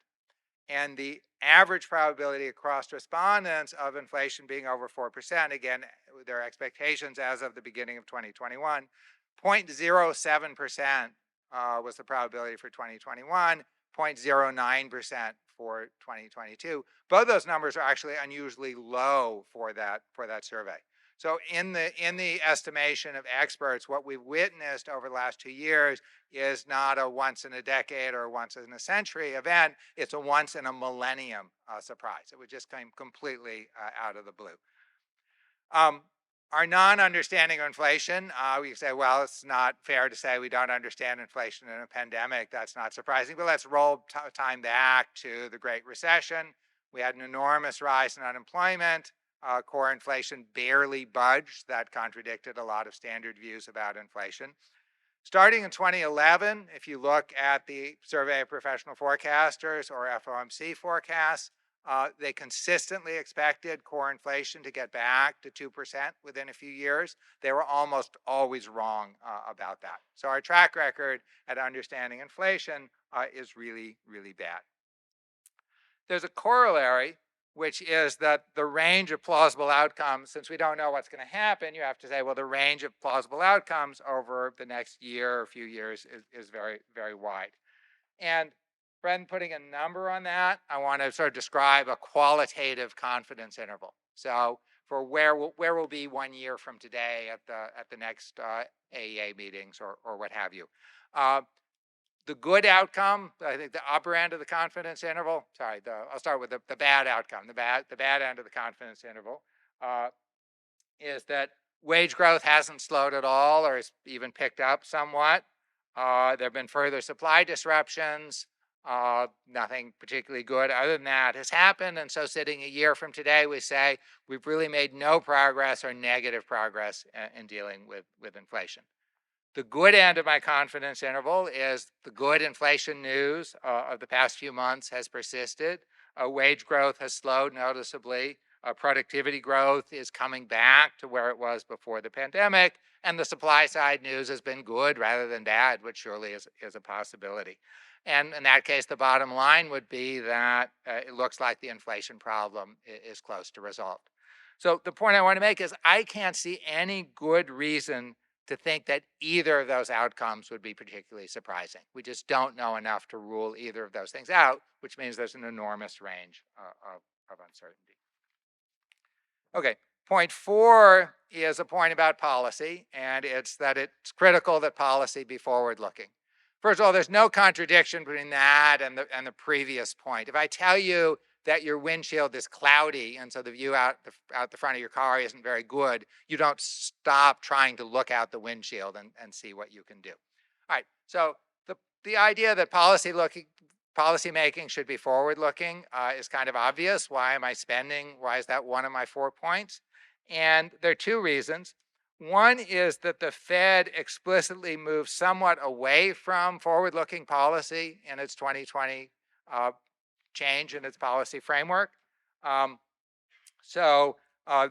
And the average probability across respondents of inflation being over 4%, again, their expectations as of the beginning of 2021, 0.07% was the probability for 2021, 0.09% for 2022. Both those numbers are actually unusually low for that survey. So in the estimation of experts, what we've witnessed over the last 2 years is not a once in a decade or once in a century event. It's a once in a millennium surprise. It would just come completely out of the blue. Our non-understanding of inflation, we say, well, it's not fair to say we don't understand inflation in a pandemic. That's not surprising, but let's roll time back to the Great Recession. We had an enormous rise in unemployment. Core inflation barely budged. That contradicted a lot of standard views about inflation. Starting in 2011, if you look at the Survey of Professional Forecasters or FOMC forecasts, they consistently expected core inflation to get back to 2% within a few years. They were almost always wrong about that. So our track record at understanding inflation is really, really bad. There's a corollary, which is that the range of plausible outcomes, since we don't know what's going to happen, you have to say, well, the range of plausible outcomes over the next year or few years is very, very wide. And rather than putting a number on that, I want to sort of describe a qualitative confidence interval. So for where we'll be 1 year from today at the next AEA meetings or what have you. The good outcome, I think the upper end of the confidence interval, I'll start with the bad outcome. The bad end of the confidence interval is that wage growth hasn't slowed at all or has even picked up somewhat. There have been further supply disruptions. Nothing particularly good other than that has happened. And so sitting a year from today, we say we've really made no progress or negative progress in dealing with inflation. The good end of my confidence interval is the good inflation news of the past few months has persisted. Wage growth has slowed noticeably. Productivity growth is coming back to where it was before the pandemic. And the supply side news has been good rather than bad, which surely is a possibility. And in that case, the bottom line would be that it looks like the inflation problem is close to resolved. So the point I want to make is I can't see any good reason to think that either of those outcomes would be particularly surprising. We just don't know enough to rule either of those things out, which means there's an enormous range of uncertainty. Okay, point 4 is a point about policy, and it's that it's critical that policy be forward-looking. First of all, there's no contradiction between that and the previous point. If I tell you that your windshield is cloudy and so the view out the front of your car isn't very good, you don't stop trying to look out the windshield and see what you can do. All right, so the idea that policy making should be forward-looking is kind of obvious. Why am I spending? Why is that one of my 4 points? And there are 2 reasons. One is that the Fed explicitly moved somewhat away from forward-looking policy in its 2020 change in its policy framework.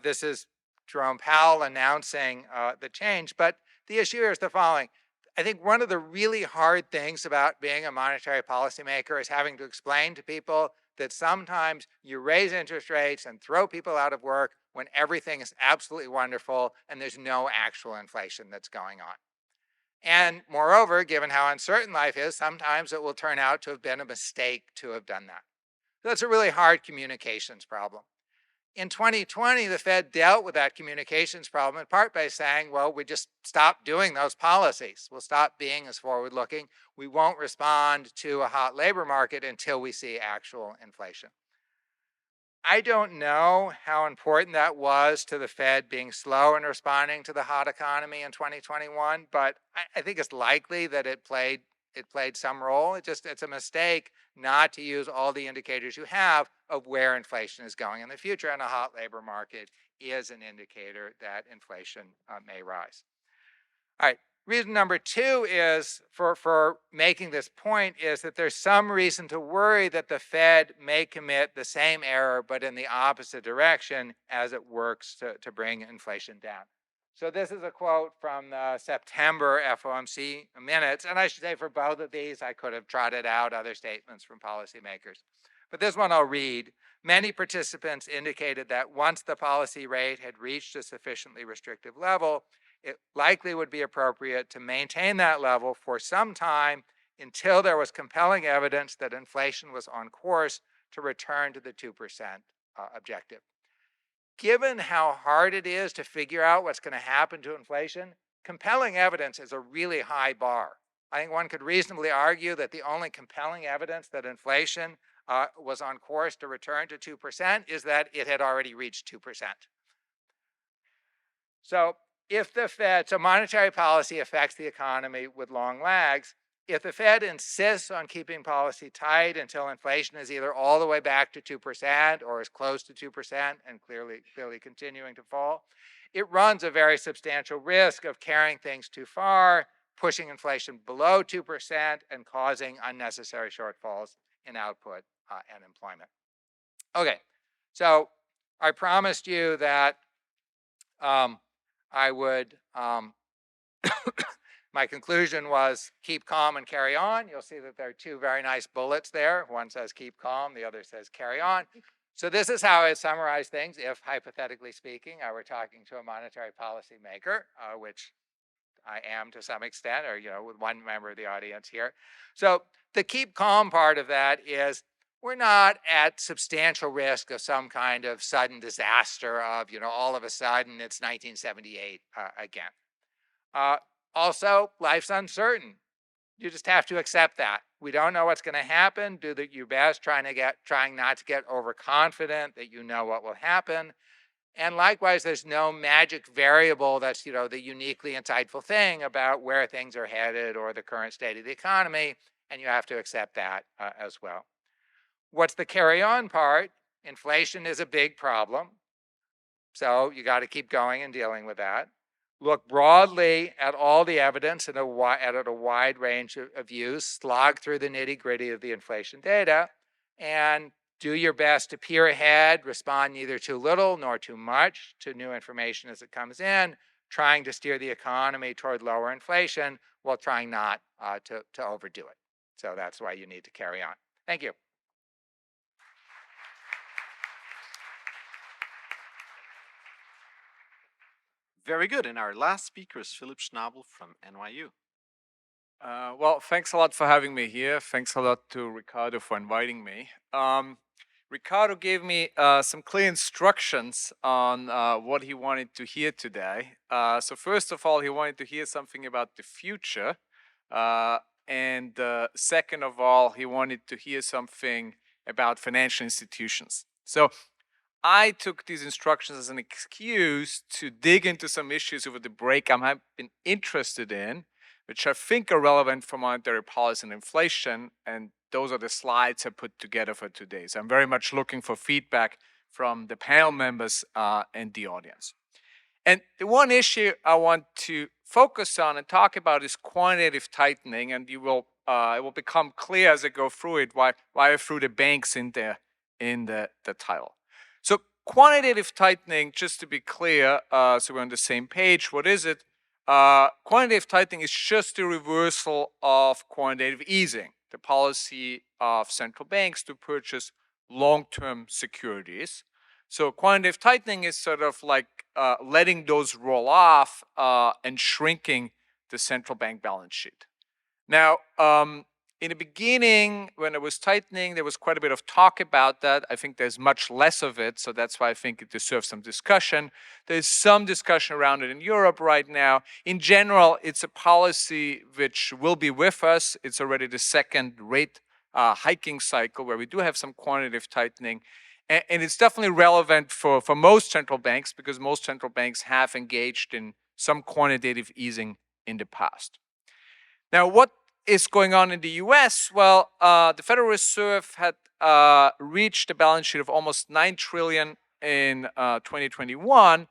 This is Jerome Powell announcing the change, but the issue here is the following. I think one of the really hard things about being a monetary policymaker is having to explain to people that sometimes you raise interest rates and throw people out of work when everything is absolutely wonderful and there's no actual inflation that's going on. And moreover, given how uncertain life is, sometimes it will turn out to have been a mistake to have done that. So that's a really hard communications problem. In 2020, the Fed dealt with that communications problem in part by saying, well, we just stop doing those policies. We'll stop being as forward-looking. We won't respond to a hot labor market until we see actual inflation. I don't know how important that was to the Fed being slow in responding to the hot economy in 2021, but I think it's likely that it played some role. It's a mistake not to use all the indicators you have of where inflation is going in the future, and a hot labor market is an indicator that inflation may rise. All right, reason number 2 is for making this point is that there's some reason to worry that the Fed may commit the same error but in the opposite direction as it works to bring inflation down. So this is a quote from the September FOMC minutes, and I should say for both of these I could have trotted out other statements from policymakers. But this one I'll read. Many participants indicated that once the policy rate had reached a sufficiently restrictive level, it likely would be appropriate to maintain that level for some time until there was compelling evidence that inflation was on course to return to the 2% objective. given how hard it is to figure out what's going to happen to inflation, compelling evidence is a really high bar. I think one could reasonably argue that the only compelling evidence that inflation was on course to return to 2% is that it had already reached 2%. So if the Fed, so monetary policy affects the economy with long lags. If the Fed insists on keeping policy tight until inflation is either all the way back to 2% or is close to 2% and clearly continuing to fall, it runs a very substantial risk of carrying things too far, pushing inflation below 2% and causing unnecessary shortfalls in output and employment. Okay, so I promised you that I would, my conclusion was keep calm and carry on. You'll see that there are two very nice bullets there. One says keep calm, the other says carry on. So this is how I summarize things if, hypothetically speaking, I were talking to a monetary policy maker, which I am to some extent, or with one member of the audience here. So the keep calm part of that is we're not at substantial risk of some kind of sudden disaster of, all of a sudden it's 1978 again. Also, life's uncertain. You just have to accept that. We don't know what's going to happen. Do your best trying not to get overconfident that you know what will happen. And likewise, there's no magic variable that's, the uniquely insightful thing about where things are headed or the current state of the economy, and you have to accept that as well. What's the carry on part? Inflation is a big problem. So you got to keep going and dealing with that. Look broadly at all the evidence at a wide range of views, slog through the nitty-gritty of the inflation data, and do your best to peer ahead, respond neither too little nor too much to new information as it comes in, trying to steer the economy toward lower inflation while trying not to overdo it. So that's why you need to carry on. Thank you. Very good. And our last speaker is Philipp Schnabl from NYU. Well, thanks a lot for having me here. Thanks a lot to Ricardo for inviting me. Ricardo gave me some clear instructions on what he wanted to hear today. So first of all, he wanted to hear something about the future. And second of all, he wanted to hear something about financial institutions. So I took these instructions as an excuse to dig into some issues over the break I've been interested in, which I think are relevant for monetary policy and inflation, and those are the slides I put together for today. So I'm very much looking for feedback from the panel members and the audience. And the one issue I want to focus on and talk about is quantitative tightening, and it will become clear as I go through it why I threw the banks in the title. So quantitative tightening, just to be clear, so we're on the same page, what is it? Quantitative tightening is just a reversal of quantitative easing, the policy of central banks to purchase long-term securities. So quantitative tightening is sort of like letting those roll off and shrinking the central bank balance sheet. Now, in the beginning, when it was tightening, there was quite a bit of talk about that. I think there's much less of it, so that's why I think it deserves some discussion. There's some discussion around it in Europe right now. In general, it's a policy which will be with us. It's already the second rate hiking cycle where we do have some quantitative tightening. And it's definitely relevant for most central banks because most central banks have engaged in some quantitative easing in the past. Now, what is going on in the US? Well, the Federal Reserve had reached a balance sheet of almost $9 trillion in 2021,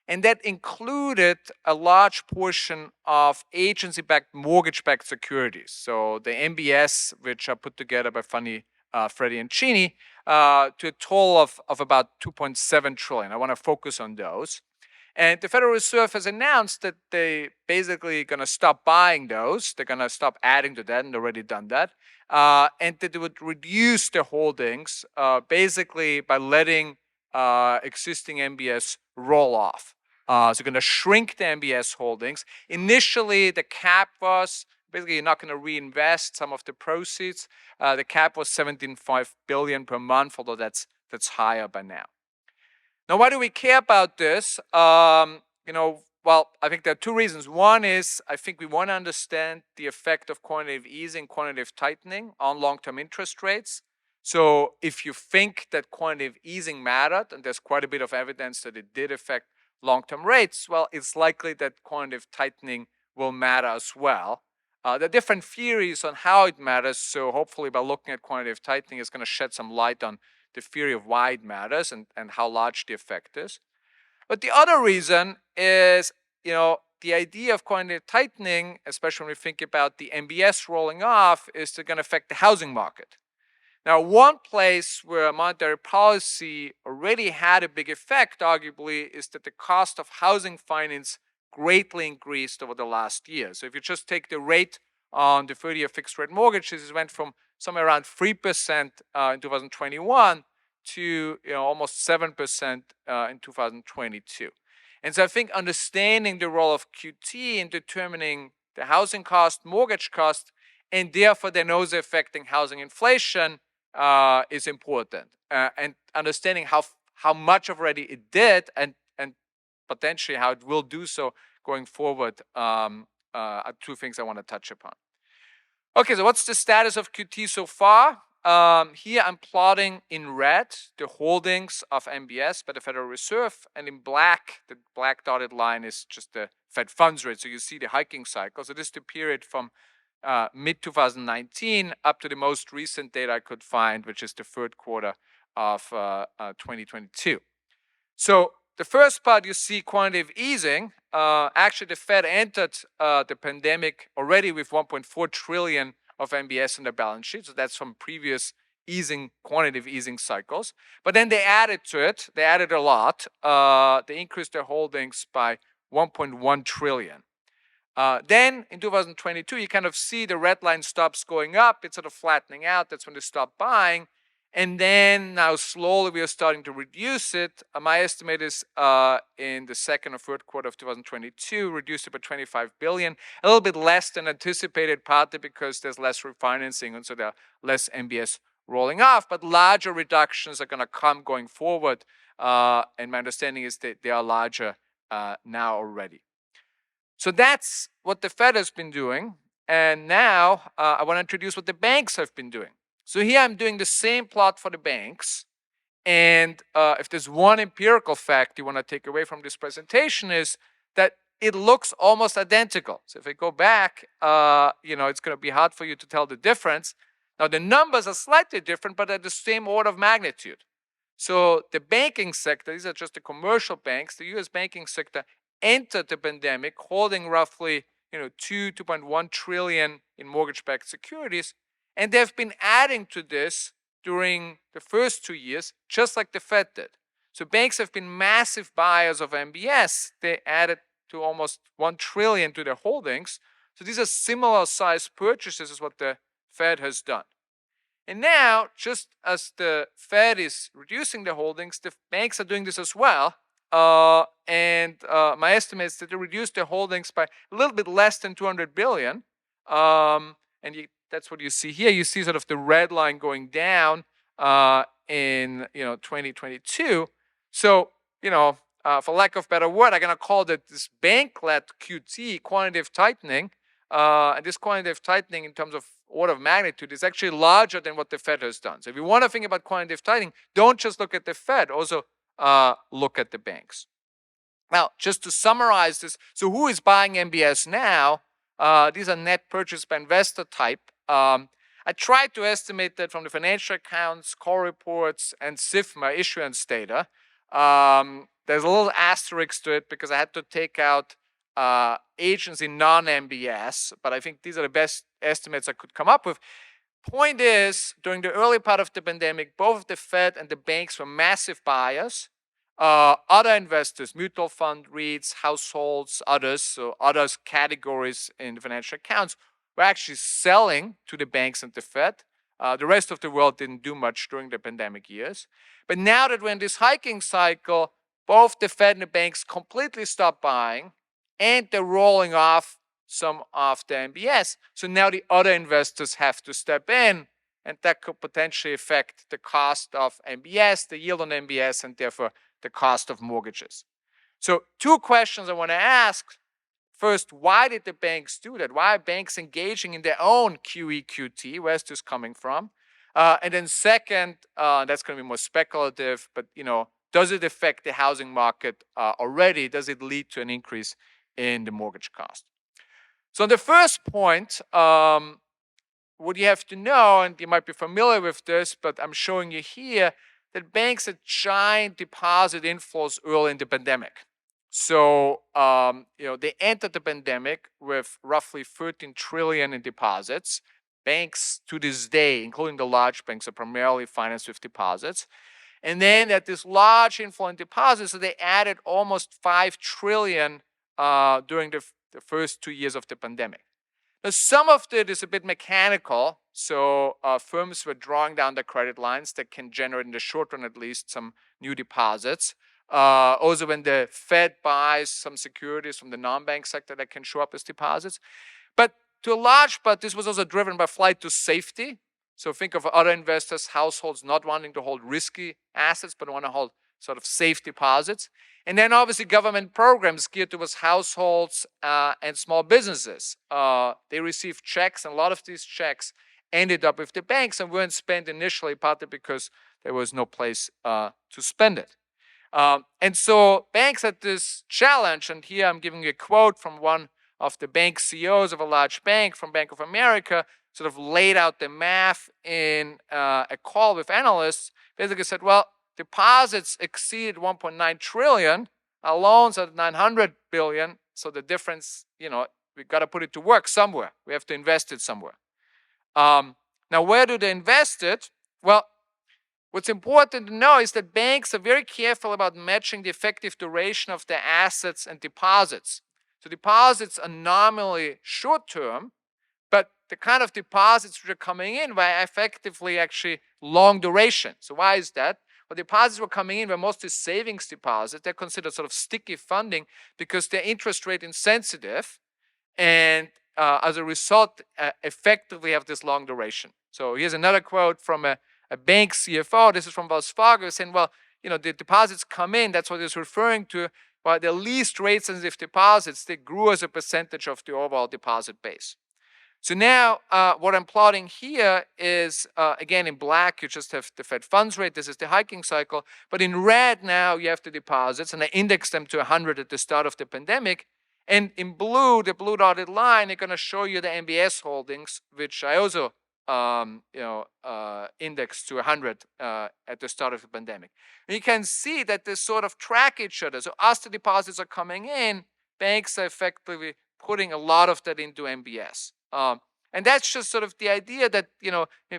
and that included a large portion of agency-backed mortgage-backed securities. So the MBS, which are put together by Freddie and Cheney, to a total of about $2.7 trillion. I want to focus on those. And the Federal Reserve has announced that they basically going to stop buying those. They're going to stop adding to that, and they've already done that. And that they would reduce their holdings basically by letting existing MBS roll off. So they're going to shrink the MBS holdings. Initially, the cap was basically you're not going to reinvest some of the proceeds. The cap was $17.5 billion per month, although that's higher by now. Now, why do we care about this? Well, I think there are two reasons. One is I think we want to understand the effect of quantitative easing, quantitative tightening on long-term interest rates. So if you think that quantitative easing mattered, and there's quite a bit of evidence that it did affect long-term rates, well, it's likely that quantitative tightening will matter as well. There are different theories on how it matters, so hopefully by looking at quantitative tightening, it's going to shed some light on the theory of why it matters and how large the effect is. But the other reason is, the idea of quantitative tightening, especially when we think about the MBS rolling off, is going to affect the housing market. Now, one place where monetary policy already had a big effect, arguably, is that the cost of housing finance greatly increased over the last year. So if you just take the rate on the 30-year fixed rate mortgages, it went from somewhere around 3% in 2021 to almost 7% in 2022. And so I think understanding the role of QT in determining the housing cost, mortgage cost, and therefore the nose affecting housing inflation is important. And understanding how much already it did and potentially how it will do so going forward are two things I want to touch upon. Okay, so what's the status of QT so far? Here I'm plotting in red the holdings of MBS by the Federal Reserve, and in black, the black dotted line is just the Fed funds rate. So you see the hiking cycle. So this is the period from mid-2019 up to the most recent data I could find, which is the third quarter of 2022. So the first part, you see quantitative easing. Actually, the Fed entered the pandemic already with 1.4 trillion of MBS on their balance sheet. So that's from previous quantitative easing cycles. But then they added to it. They added a lot. They increased their holdings by 1.1 trillion. Then in 2022, you kind of see the red line stops going up. It's sort of flattening out. That's when they stop buying. And then now slowly we are starting to reduce it. My estimate is in the second or third quarter of 2022, reduced it by 25 billion, a little bit less than anticipated, partly because there's less refinancing and so there are less MBS rolling off, but larger reductions are going to come going forward. And my understanding is that they are larger now already. So that's what the Fed has been doing. And now I want to introduce what the banks have been doing. So here I'm doing the same plot for the banks. And if there's one empirical fact you want to take away from this presentation is that it looks almost identical. So if I go back, it's going to be hard for you to tell the difference. Now the numbers are slightly different, but they're the same order of magnitude. So the banking sector, these are just the commercial banks, the US banking sector entered the pandemic holding roughly 2.1 trillion in mortgage-backed securities. And they've been adding to this during the first 2 years, just like the Fed did. So banks have been massive buyers of MBS. They added to almost 1 trillion to their holdings. So these are similar size purchases as what the Fed has done. And now, just as the Fed is reducing their holdings, the banks are doing this as well. And my estimate is that they reduced their holdings by a little bit less than 200 billion. That's what you see here. You see sort of the red line going down in 2022. So for lack of a better word, I'm going to call that this bank-led QT, quantitative tightening. And this quantitative tightening in terms of order of magnitude is actually larger than what the Fed has done. So if you want to think about quantitative tightening, don't just look at the Fed, also look at the banks. Now, just to summarize this, so who is buying MBS now? These are net purchase by investor type. I tried to estimate that from the financial accounts, call reports, and SIFMA issuance data. There's a little asterisk to it because I had to take out agency non-MBS, but I think these are the best estimates I could come up with. Point is, during the early part of the pandemic, both the Fed and the banks were massive buyers. Other investors, mutual fund REITs, households, others, so others categories in the financial accounts were actually selling to the banks and the Fed. The rest of the world didn't do much during the pandemic years. But now that we're in this hiking cycle, both the Fed and the banks completely stopped buying, and they're rolling off some of the MBS. So now the other investors have to step in, and that could potentially affect the cost of MBS, the yield on MBS, and therefore the cost of mortgages. So 2 questions I want to ask. First, why did the banks do that? Why are banks engaging in their own QE/QT? Where's this coming from? And then second, that's going to be more speculative, but does it affect the housing market already? Does it lead to an increase in the mortgage cost? So on the first point, what you have to know, and you might be familiar with this, but I'm showing you here, that banks had giant deposit inflows early in the pandemic. So, they entered the pandemic with roughly 13 trillion in deposits. Banks to this day, including the large banks, are primarily financed with deposits. And then at this large inflow in deposits, so they added almost 5 trillion during the first 2 years of the pandemic. Now, some of it is a bit mechanical. So firms were drawing down their credit lines that can generate, in the short run at least, some new deposits. Also, when the Fed buys some securities from the non-bank sector, that can show up as deposits. But to a large part, this was also driven by flight to safety. So think of other investors, households not wanting to hold risky assets, but want to hold sort of safe deposits. And then obviously government programs geared towards households and small businesses. They received checks, and a lot of these checks ended up with the banks and weren't spent initially, partly because there was no place to spend it. And so banks had this challenge, and here I'm giving you a quote from one of the bank CEOs of a large bank from Bank of America, sort of laid out the math in a call with analysts. Basically said, well, deposits exceeded 1.9 trillion, our loans are 900 billion, so the difference, we've got to put it to work somewhere. We have to invest it somewhere. Now, where do they invest it? Well, what's important to know is that banks are very careful about matching the effective duration of their assets and deposits. So deposits are nominally short-term, but the kind of deposits which are coming in were effectively actually long duration. So why is that? Well, deposits were coming in were mostly savings deposits. They're considered sort of sticky funding because they're interest rate insensitive, and as a result, effectively have this long duration. So here's another quote from a bank CFO. This is from Wells Fargo, saying, well, the deposits come in, that's what it's referring to, but the least rate sensitive deposits, they grew as a percentage of the overall deposit base. So now what I'm plotting here is, again, in black, you just have the Fed funds rate. This is the hiking cycle. But in red now, you have the deposits, and I indexed them to 100 at the start of the pandemic. And in blue, the blue dotted line, is going to show you the MBS holdings, which I also indexed to 100 at the start of the pandemic. And you can see that they sort of track each other. So as the deposits are coming in, banks are effectively putting a lot of that into MBS. And that's just sort of the idea that,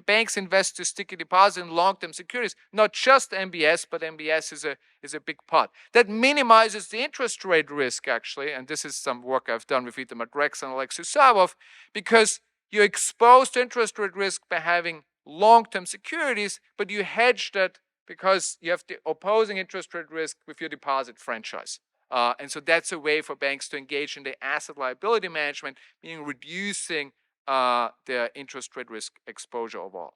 banks invest to sticky deposits in long-term securities, not just MBS, but MBS is a big part. That minimizes the interest rate risk, actually, and this is some work I've done with Itamar Drex and Alexis Savov, because you're exposed to interest rate risk by having long-term securities, but you hedge that because you have the opposing interest rate risk with your deposit franchise. And so that's a way for banks to engage in the asset liability management, meaning reducing their interest rate risk exposure overall.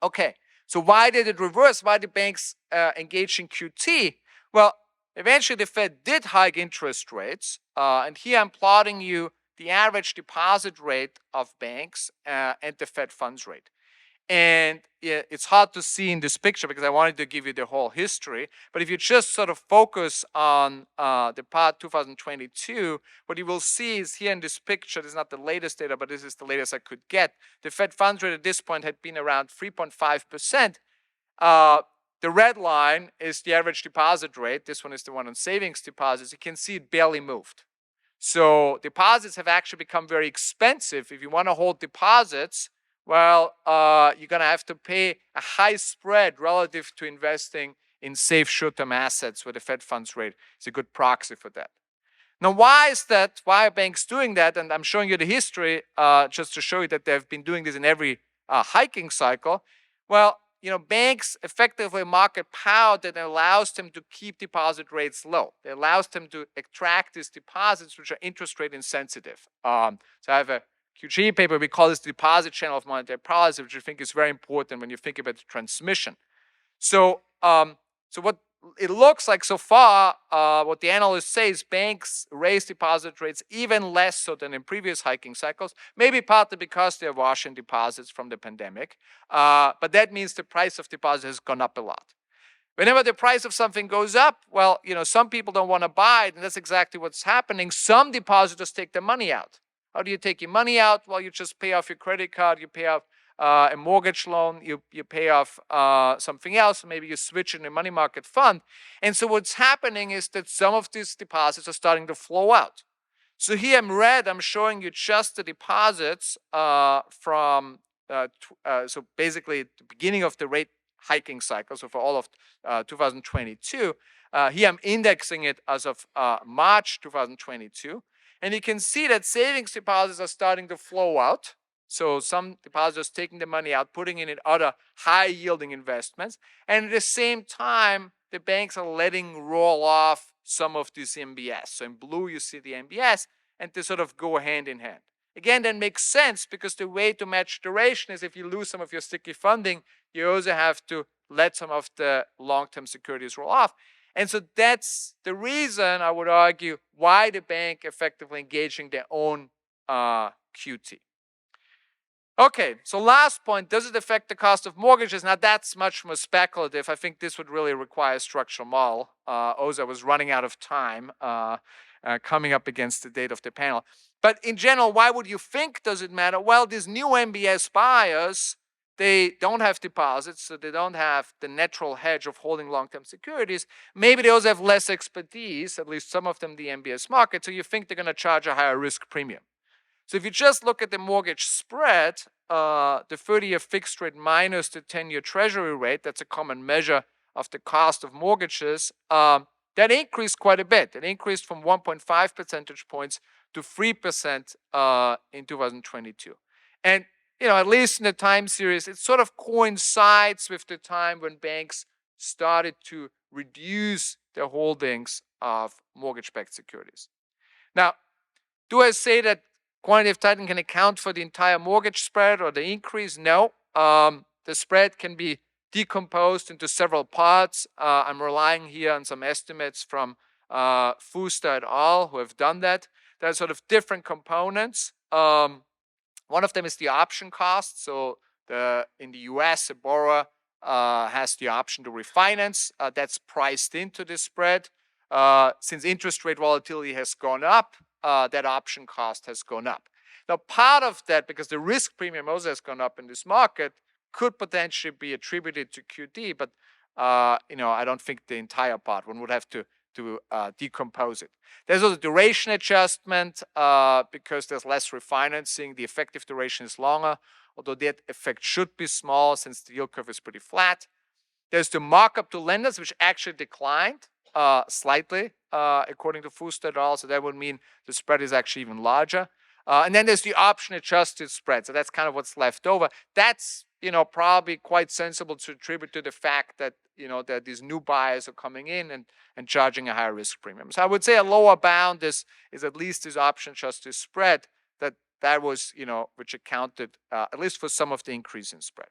Okay, so why did it reverse? Why did banks engage in QT? Well, eventually the Fed did hike interest rates. And here I'm plotting you the average deposit rate of banks and the Fed funds rate. And it's hard to see in this picture because I wanted to give you the whole history. But if you just sort of focus on the part 2022, what you will see is here in this picture, this is not the latest data, but this is the latest I could get. The Fed funds rate at this point had been around 3.5%. The red line is the average deposit rate. This one is the one on savings deposits. You can see it barely moved. So deposits have actually become very expensive. If you want to hold deposits, well, you're going to have to pay a high spread relative to investing in safe short-term assets where the Fed funds rate is a good proxy for that. Now, why is that? Why are banks doing that? And I'm showing you the history just to show you that they've been doing this in every hiking cycle. Well, banks effectively market power that allows them to keep deposit rates low. It allows them to attract these deposits which are interest rate insensitive. So I have a QG paper, we call this the deposit channel of monetary policy, which I think is very important when you think about the transmission. So what it looks like so far, what the analysts say is banks raise deposit rates even less so than in previous hiking cycles, maybe partly because they're washing deposits from the pandemic. But that means the price of deposit has gone up a lot. Whenever the price of something goes up, well, some people don't want to buy it, and that's exactly what's happening. Some depositors take their money out. How do you take your money out? Well, you just pay off your credit card, you pay off a mortgage loan, you pay off something else, maybe you switch in a money market fund. And so what's happening is that some of these deposits are starting to flow out. So here in red, I'm showing you just the deposits from, so basically the beginning of the rate hiking cycle, so for all of 2022. Here I'm indexing it as of March 2022. And you can see that savings deposits are starting to flow out. So some depositors taking the money out, putting it in other high-yielding investments. And at the same time, the banks are letting roll off some of this MBS. So in blue, you see the MBS, and they sort of go hand in hand. Again, that makes sense because the way to match duration is if you lose some of your sticky funding, you also have to let some of the long-term securities roll off. And so that's the reason, I would argue, why the bank effectively engaging their own QT. Okay, so last point, does it affect the cost of mortgages? Now that's much more speculative. I think this would really require a structural model. Oza was running out of time, coming up against the date of the panel. But in general, why would you think does it matter? Well, these new MBS buyers, they don't have deposits, so they don't have the natural hedge of holding long-term securities. Maybe they also have less expertise, at least some of them, the MBS market, so you think they're going to charge a higher risk premium. So if you just look at the mortgage spread, the 30-year fixed rate minus the 10-year treasury rate, that's a common measure of the cost of mortgages, that increased quite a bit. It increased from 1.5 percentage points to 3% in 2022. And at least in the time series, it sort of coincides with the time when banks started to reduce their holdings of mortgage-backed securities. Now, do I say that quantitative tightening can account for the entire mortgage spread or the increase? No. The spread can be decomposed into several parts. I'm relying here on some estimates from Pflueger et al., who have done that. There are sort of different components. One of them is the option cost. So in the US, a borrower has the option to refinance. That's priced into the spread. Since interest rate volatility has gone up, that option cost has gone up. Now, part of that, because the risk premium also has gone up in this market, could potentially be attributed to QT, but I don't think the entire part. One would have to decompose it. There's also duration adjustment because there's less refinancing. The effective duration is longer, although that effect should be small since the yield curve is pretty flat. There's the markup to lenders, which actually declined slightly, according to Pflueger et al. So that would mean the spread is actually even larger. And then there's the option adjusted spread. So that's kind of what's left over. That's probably quite sensible to attribute to the fact that that these new buyers are coming in and charging a higher risk premium. So I would say a lower bound is at least this option adjusted spread that was which accounted at least for some of the increase in spread.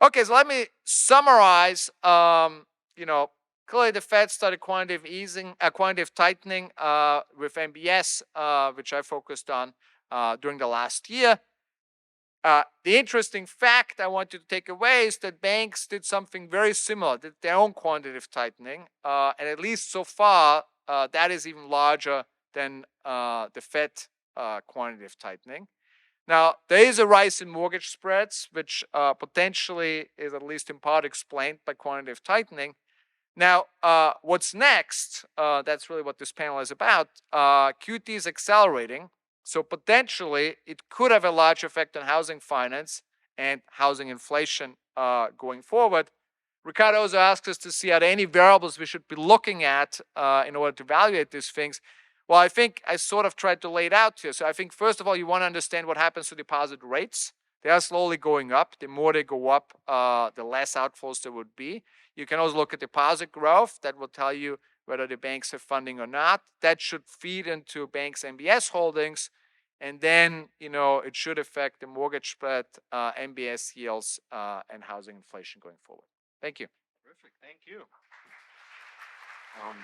Okay, so let me summarize. Clearly the Fed started quantitative tightening with MBS, which I focused on during the last year. The interesting fact I want you to take away is that banks did something very similar, did their own quantitative tightening, and at least so far, that is even larger than the Fed quantitative tightening. Now, there is a rise in mortgage spreads, which potentially is at least in part explained by quantitative tightening. Now, what's next? That's really what this panel is about. QT is accelerating. So potentially, it could have a large effect on housing finance and housing inflation going forward. Ricardo also asks us to see are there any variables we should be looking at in order to evaluate these things. Well, I think I sort of tried to lay it out here. So I think, first of all, you want to understand what happens to deposit rates. They are slowly going up. The more they go up, the less outflows there would be. You can also look at deposit growth. That will tell you whether the banks have funding or not. That should feed into banks' MBS holdings. And then, it should affect the mortgage spread, MBS yields, and housing inflation going forward. Thank you. Perfect. Thank you. Um,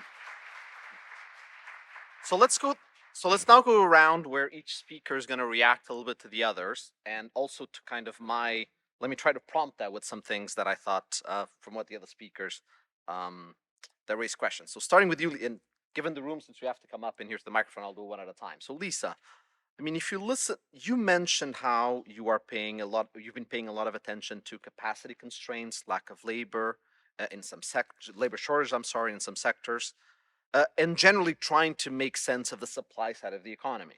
so let's go. So let's now go around where each speaker is going to react a little bit to the others, and also to kind of my. Let me try to prompt that with some things that I thought from what the other speakers that raised questions. So starting with you, and given the room, since we have to come up and here's the microphone, I'll do one at a time. So Lisa, I mean, if you listen, you mentioned how you are paying a lot. You've been paying a lot of attention to capacity constraints, lack of labor in some labor shortage. I'm sorry, in some sectors, and generally trying to make sense of the supply side of the economy.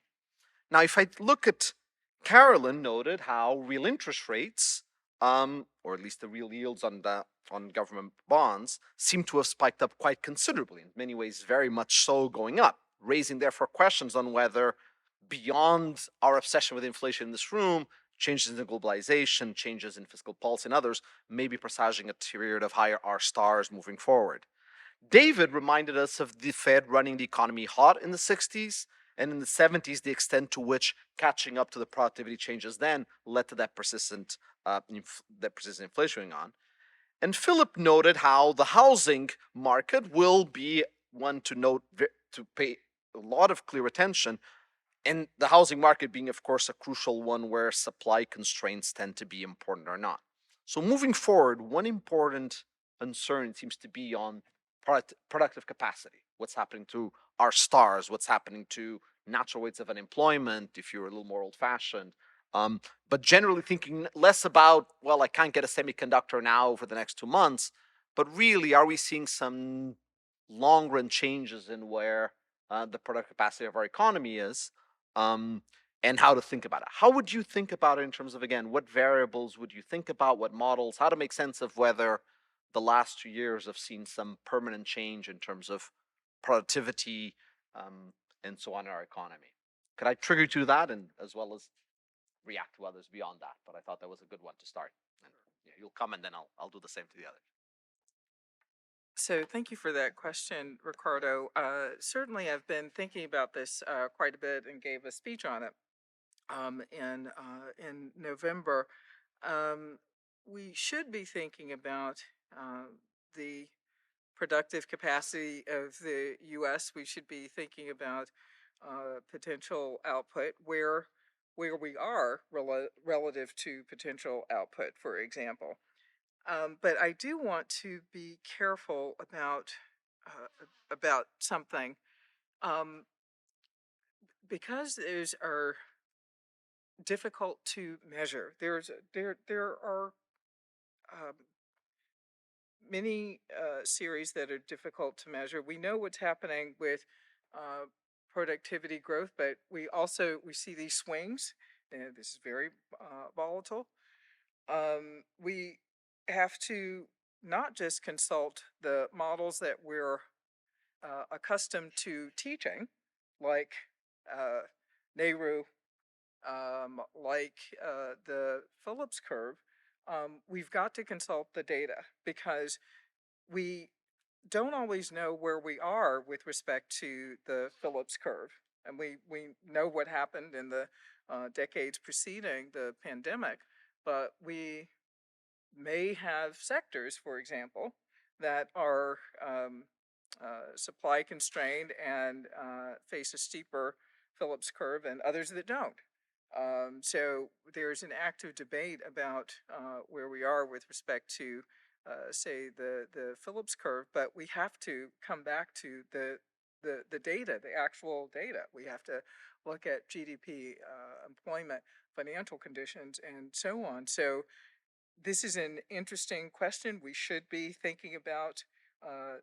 Now, if I look at Carolin noted how real interest rates, or at least the real yields on government bonds, seem to have spiked up quite considerably. In many ways, very much so, going up, raising therefore questions on whether, beyond our obsession with inflation in this room, changes in globalization, changes in fiscal policy, and others may be presaging a period of higher R stars moving forward. David reminded us of the Fed running the economy hot in the 60s, and in the 70s, the extent to which catching up to the productivity changes then led to that persistent inflation going on. And Philipp noted how the housing market will be one to note, to pay a lot of clear attention, and the housing market being, of course, a crucial one where supply constraints tend to be important or not. So moving forward, one important concern seems to be on productive capacity. What's happening to our stars? What's happening to natural rates of unemployment if you're a little more old-fashioned? But generally thinking less about, well, I can't get a semiconductor now for the next 2 months, but really, are we seeing some long-run changes in where the productive capacity of our economy is, and how to think about it? How would you think about it in terms of, again, what variables would you think about, what models, how to make sense of whether the last 2 years have seen some permanent change in terms of productivity and so on in our economy? Could I trigger you to that, and as well as react to others beyond that? But I thought that was a good one to start. And yeah, you'll come, and then I'll do the same to the others. So thank you for that question, Ricardo. Certainly, I've been thinking about this quite a bit and gave a speech on it in November. We should be thinking about the productive capacity of the U.S. We should be thinking about potential output, where we are relative to potential output, for example. But I do want to be careful about something, because those are difficult to measure. There are many series that are difficult to measure. We know what's happening with productivity growth, but we see these swings, and this is very volatile. We have to not just consult the models that we're accustomed to teaching, like Nehru, like the Phillips curve. We've got to consult the data, because we don't always know where we are with respect to the Phillips curve. And we know what happened in the decades preceding the pandemic, but we may have sectors, for example, that are supply constrained and face a steeper Phillips curve, and others that don't. So there's an active debate about where we are with respect to, say, the Phillips curve, but we have to come back to the data, the actual data. We have to look at GDP, employment, financial conditions, and so on. So this is an interesting question. We should be thinking about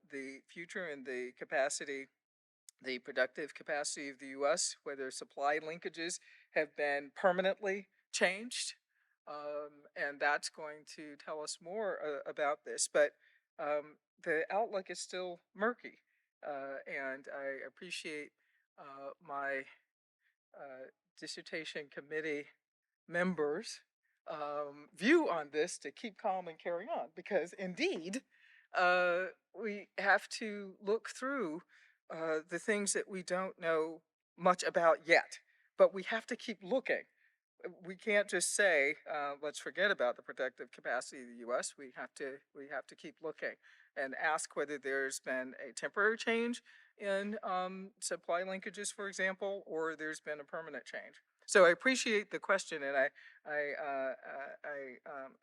the future and the capacity, the productive capacity of the U.S., whether supply linkages have been permanently changed. And that's going to tell us more about this. But the outlook is still murky. And I appreciate my dissertation committee members' view on this, to keep calm and carry on, because indeed we have to look through the things that we don't know much about yet, but we have to keep looking. We can't just say let's forget about the productive capacity of the U.S. We have to keep looking. and ask whether there's been a temporary change in supply linkages, for example, or there's been a permanent change. So I appreciate the question, and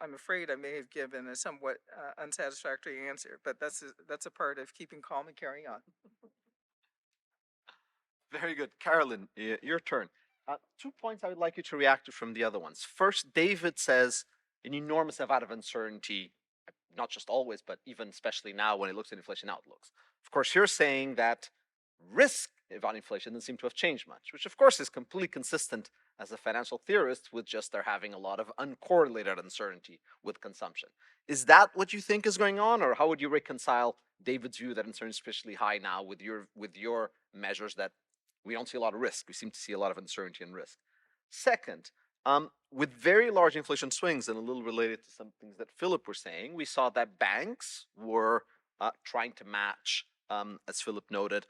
I'm afraid I may have given a somewhat unsatisfactory answer, but that's a part of keeping calm and carrying on. Very good. Carolin, your turn. 2 points I would like you to react to from the other ones. First, David says an enormous amount of uncertainty, not just always, but even especially now when it looks at inflation outlooks. Of course, you're saying that risk about inflation doesn't seem to have changed much, which of course is completely consistent as a financial theorist with just there having a lot of uncorrelated uncertainty with consumption. Is that what you think is going on, or how would you reconcile David's view that uncertainty is especially high now with your measures that we don't see a lot of risk? We seem to see a lot of uncertainty and risk. Second, with very large inflation swings, and a little related to some things that Philipp were saying, we saw that banks were trying to match, as Philipp noted,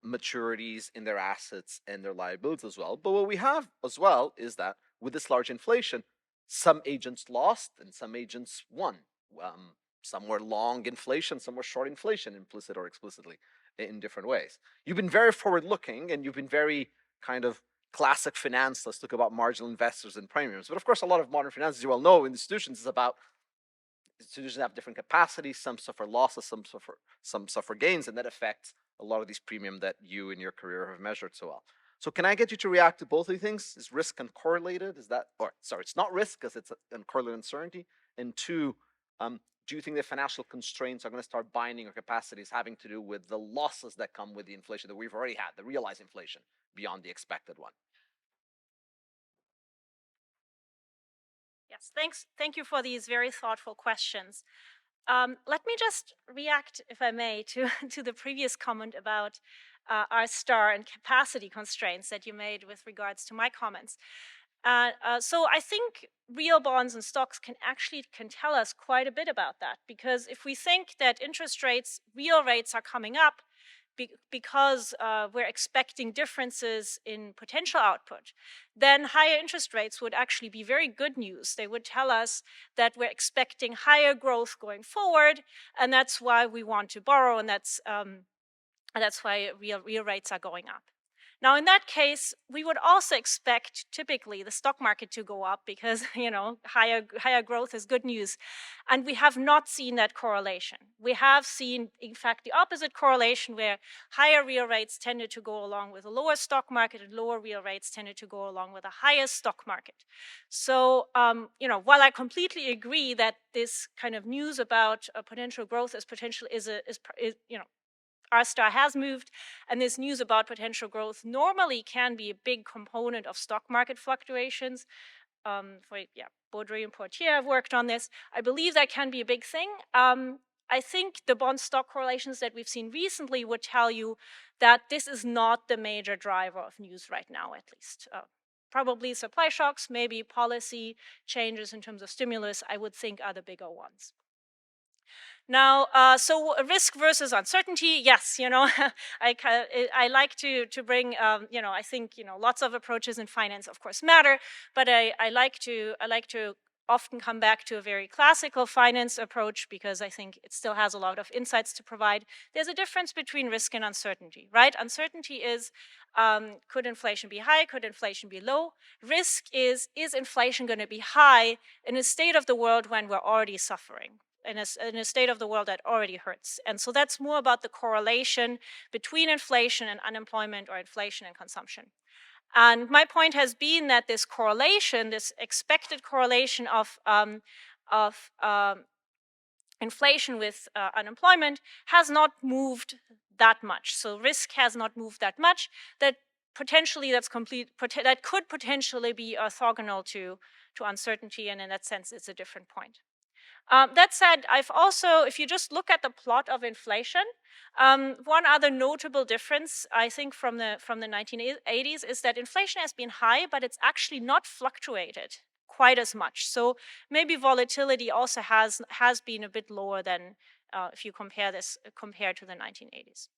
maturities in their assets and their liabilities as well. But what we have as well is that with this large inflation, some agents lost and some agents won. Some were long inflation, some were short inflation, implicit or explicitly, in different ways. You've been very forward-looking, and you've been very kind of classic finance. Let's talk about marginal investors and premiums. But of course, a lot of modern finance, as you well know, in institutions is about institutions have different capacities. Some suffer losses, some suffer gains, and that affects a lot of these premium that you in your career have measured so well. So can I get you to react to both of these things? Is risk uncorrelated? Is that, or sorry, it's not risk because it's uncorrelated uncertainty. And two, do you think the financial constraints are going to start binding your capacities having to do with the losses that come with the inflation that we've already had, the realized inflation beyond the expected one? Yes, thanks. Thank you for these very thoughtful questions. Let me just react, if I may, to, to the previous comment about R-star and capacity constraints that you made with regards to my comments. So I think real bonds and stocks can tell us quite a bit about that, because if we think that interest rates, real rates are coming up because we're expecting differences in potential output, then higher interest rates would actually be very good news. They would tell us that we're expecting higher growth going forward, and that's why we want to borrow, and that's why real rates are going up. Now, in that case, we would also expect typically the stock market to go up because, you know, higher growth is good news. And we have not seen that correlation. We have seen, in fact, the opposite correlation, where higher real rates tended to go along with a lower stock market, and lower real rates tended to go along with a higher stock market. So, you know, while I completely agree that this kind of news about potential growth is you know, R-star has moved, and this news about potential growth normally can be a big component of stock market fluctuations. Baudry and Portier have worked on this. I believe that can be a big thing. I think the bond-stock correlations that we've seen recently would tell you that this is not the major driver of news right now, at least. Probably supply shocks, maybe policy changes in terms of stimulus, I would think are the bigger ones. Now, so risk versus uncertainty, yes, you know, I like to bring, you know, I think, you know, lots of approaches in finance, of course, matter, but I like to often come back to a very classical finance approach because I think it still has a lot of insights to provide. There's a difference between risk and uncertainty, right? Uncertainty is, could inflation be high? Could inflation be low? Risk is inflation going to be high in a state of the world when we're already suffering? In a state of the world that already hurts. And so that's more about the correlation between inflation and unemployment, or inflation and consumption. And my point has been that this correlation, this expected correlation of inflation with unemployment has not moved that much. So risk has not moved that much. That potentially that could potentially be orthogonal to uncertainty, and in that sense, it's a different point. That said, I've also, if you just look at the plot of inflation, one other notable difference, I think, from the 1980s is that inflation has been high, but it's actually not fluctuated quite as much. So maybe volatility also has been a bit lower than if you compare to the 1980s.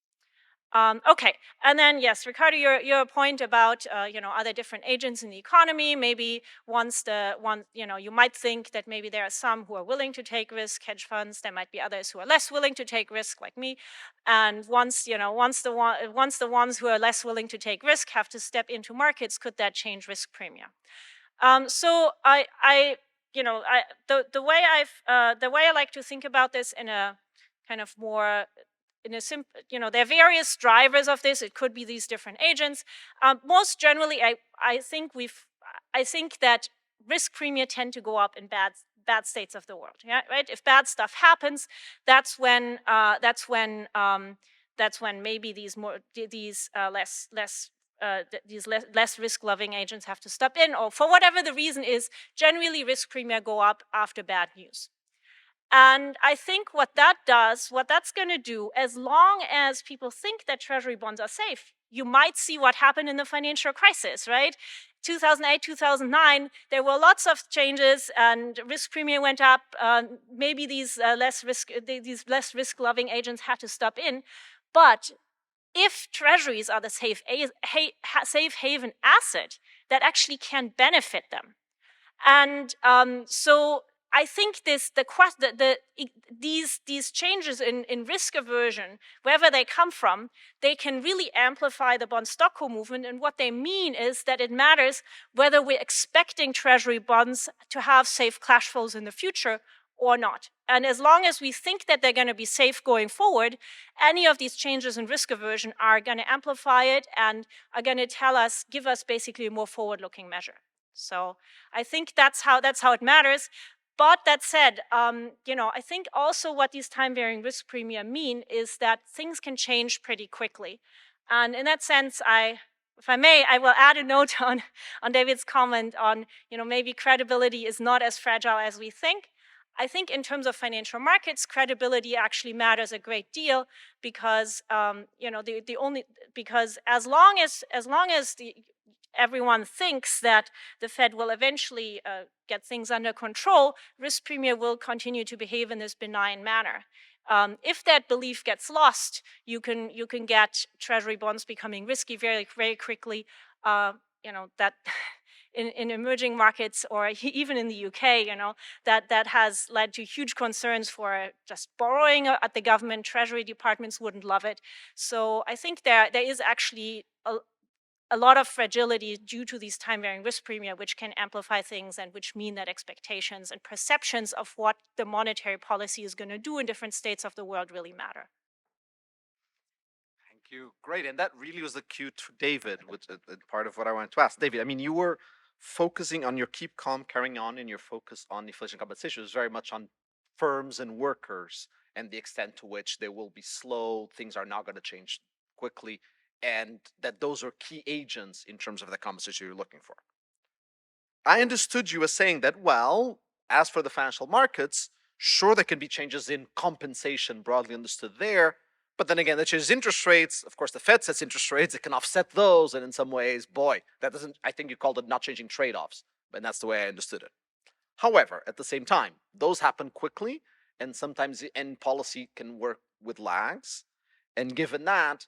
Okay, and then yes, Ricardo, your point about are there different agents in the economy? Maybe you might think that maybe there are some who are willing to take risk, hedge funds. There might be others who are less willing to take risk, like me. And once the ones who are less willing to take risk have to step into markets, could that change risk premium? So the way I like to think about this in a kind of more in a simple, there are various drivers of this. It could be these different agents. Most generally, I think that risk premia tend to go up in bad states of the world. Yeah, right. If bad stuff happens, that's when maybe these less risk-loving agents have to step in, or for whatever the reason is. Generally, risk premia go up after bad news. And I think what that's going to do, as long as people think that treasury bonds are safe, you might see what happened in the financial crisis, right? 2008, 2009, there were lots of changes and risk premium went up. Maybe these less risk-loving agents had to step in. But if treasuries are the safe haven asset, that actually can benefit them. And so I think these changes in risk aversion, wherever they come from, they can really amplify the bond stock co movement. And what they mean is that it matters whether we're expecting treasury bonds to have safe cash flows in the future or not. And as long as we think that they're going to be safe going forward, any of these changes in risk aversion are going to amplify it and are going to give us basically a more forward-looking measure. So I think that's how it matters. But that said, I think also what these time-varying risk premia mean is that things can change pretty quickly. And in that sense, if I may, I will add a note on David's comment on, maybe credibility is not as fragile as we think. I think in terms of financial markets, credibility actually matters a great deal because, because as long as everyone thinks that the Fed will eventually get things under control, risk premia will continue to behave in this benign manner. If that belief gets lost, you can get treasury bonds becoming risky very, very quickly. That in emerging markets, or even in the UK, that has led to huge concerns for just borrowing at the government. Treasury departments wouldn't love it. So I think there is actually a lot of fragility due to these time-varying risk premia, which can amplify things and which mean that expectations and perceptions of what the monetary policy is going to do in different states of the world really matter. Thank you. Great. And that really was the cue to David, which is part of what I wanted to ask. David, I mean, you were focusing on your keep calm, carrying on, and your focus on inflation compensation was very much on firms and workers and the extent to which they will be slow, things are not going to change quickly, and that those are key agents in terms of the compensation you're looking for. I understood you as saying that, well, as for the financial markets, sure, there can be changes in compensation broadly understood there, but then again, that changes interest rates. Of course, the Fed sets interest rates, it can offset those, and in some ways, boy, that doesn't, I think you called it not changing trade-offs, but that's the way I understood it. However, at the same time, those happen quickly, and sometimes the end policy can work with lags. And given that,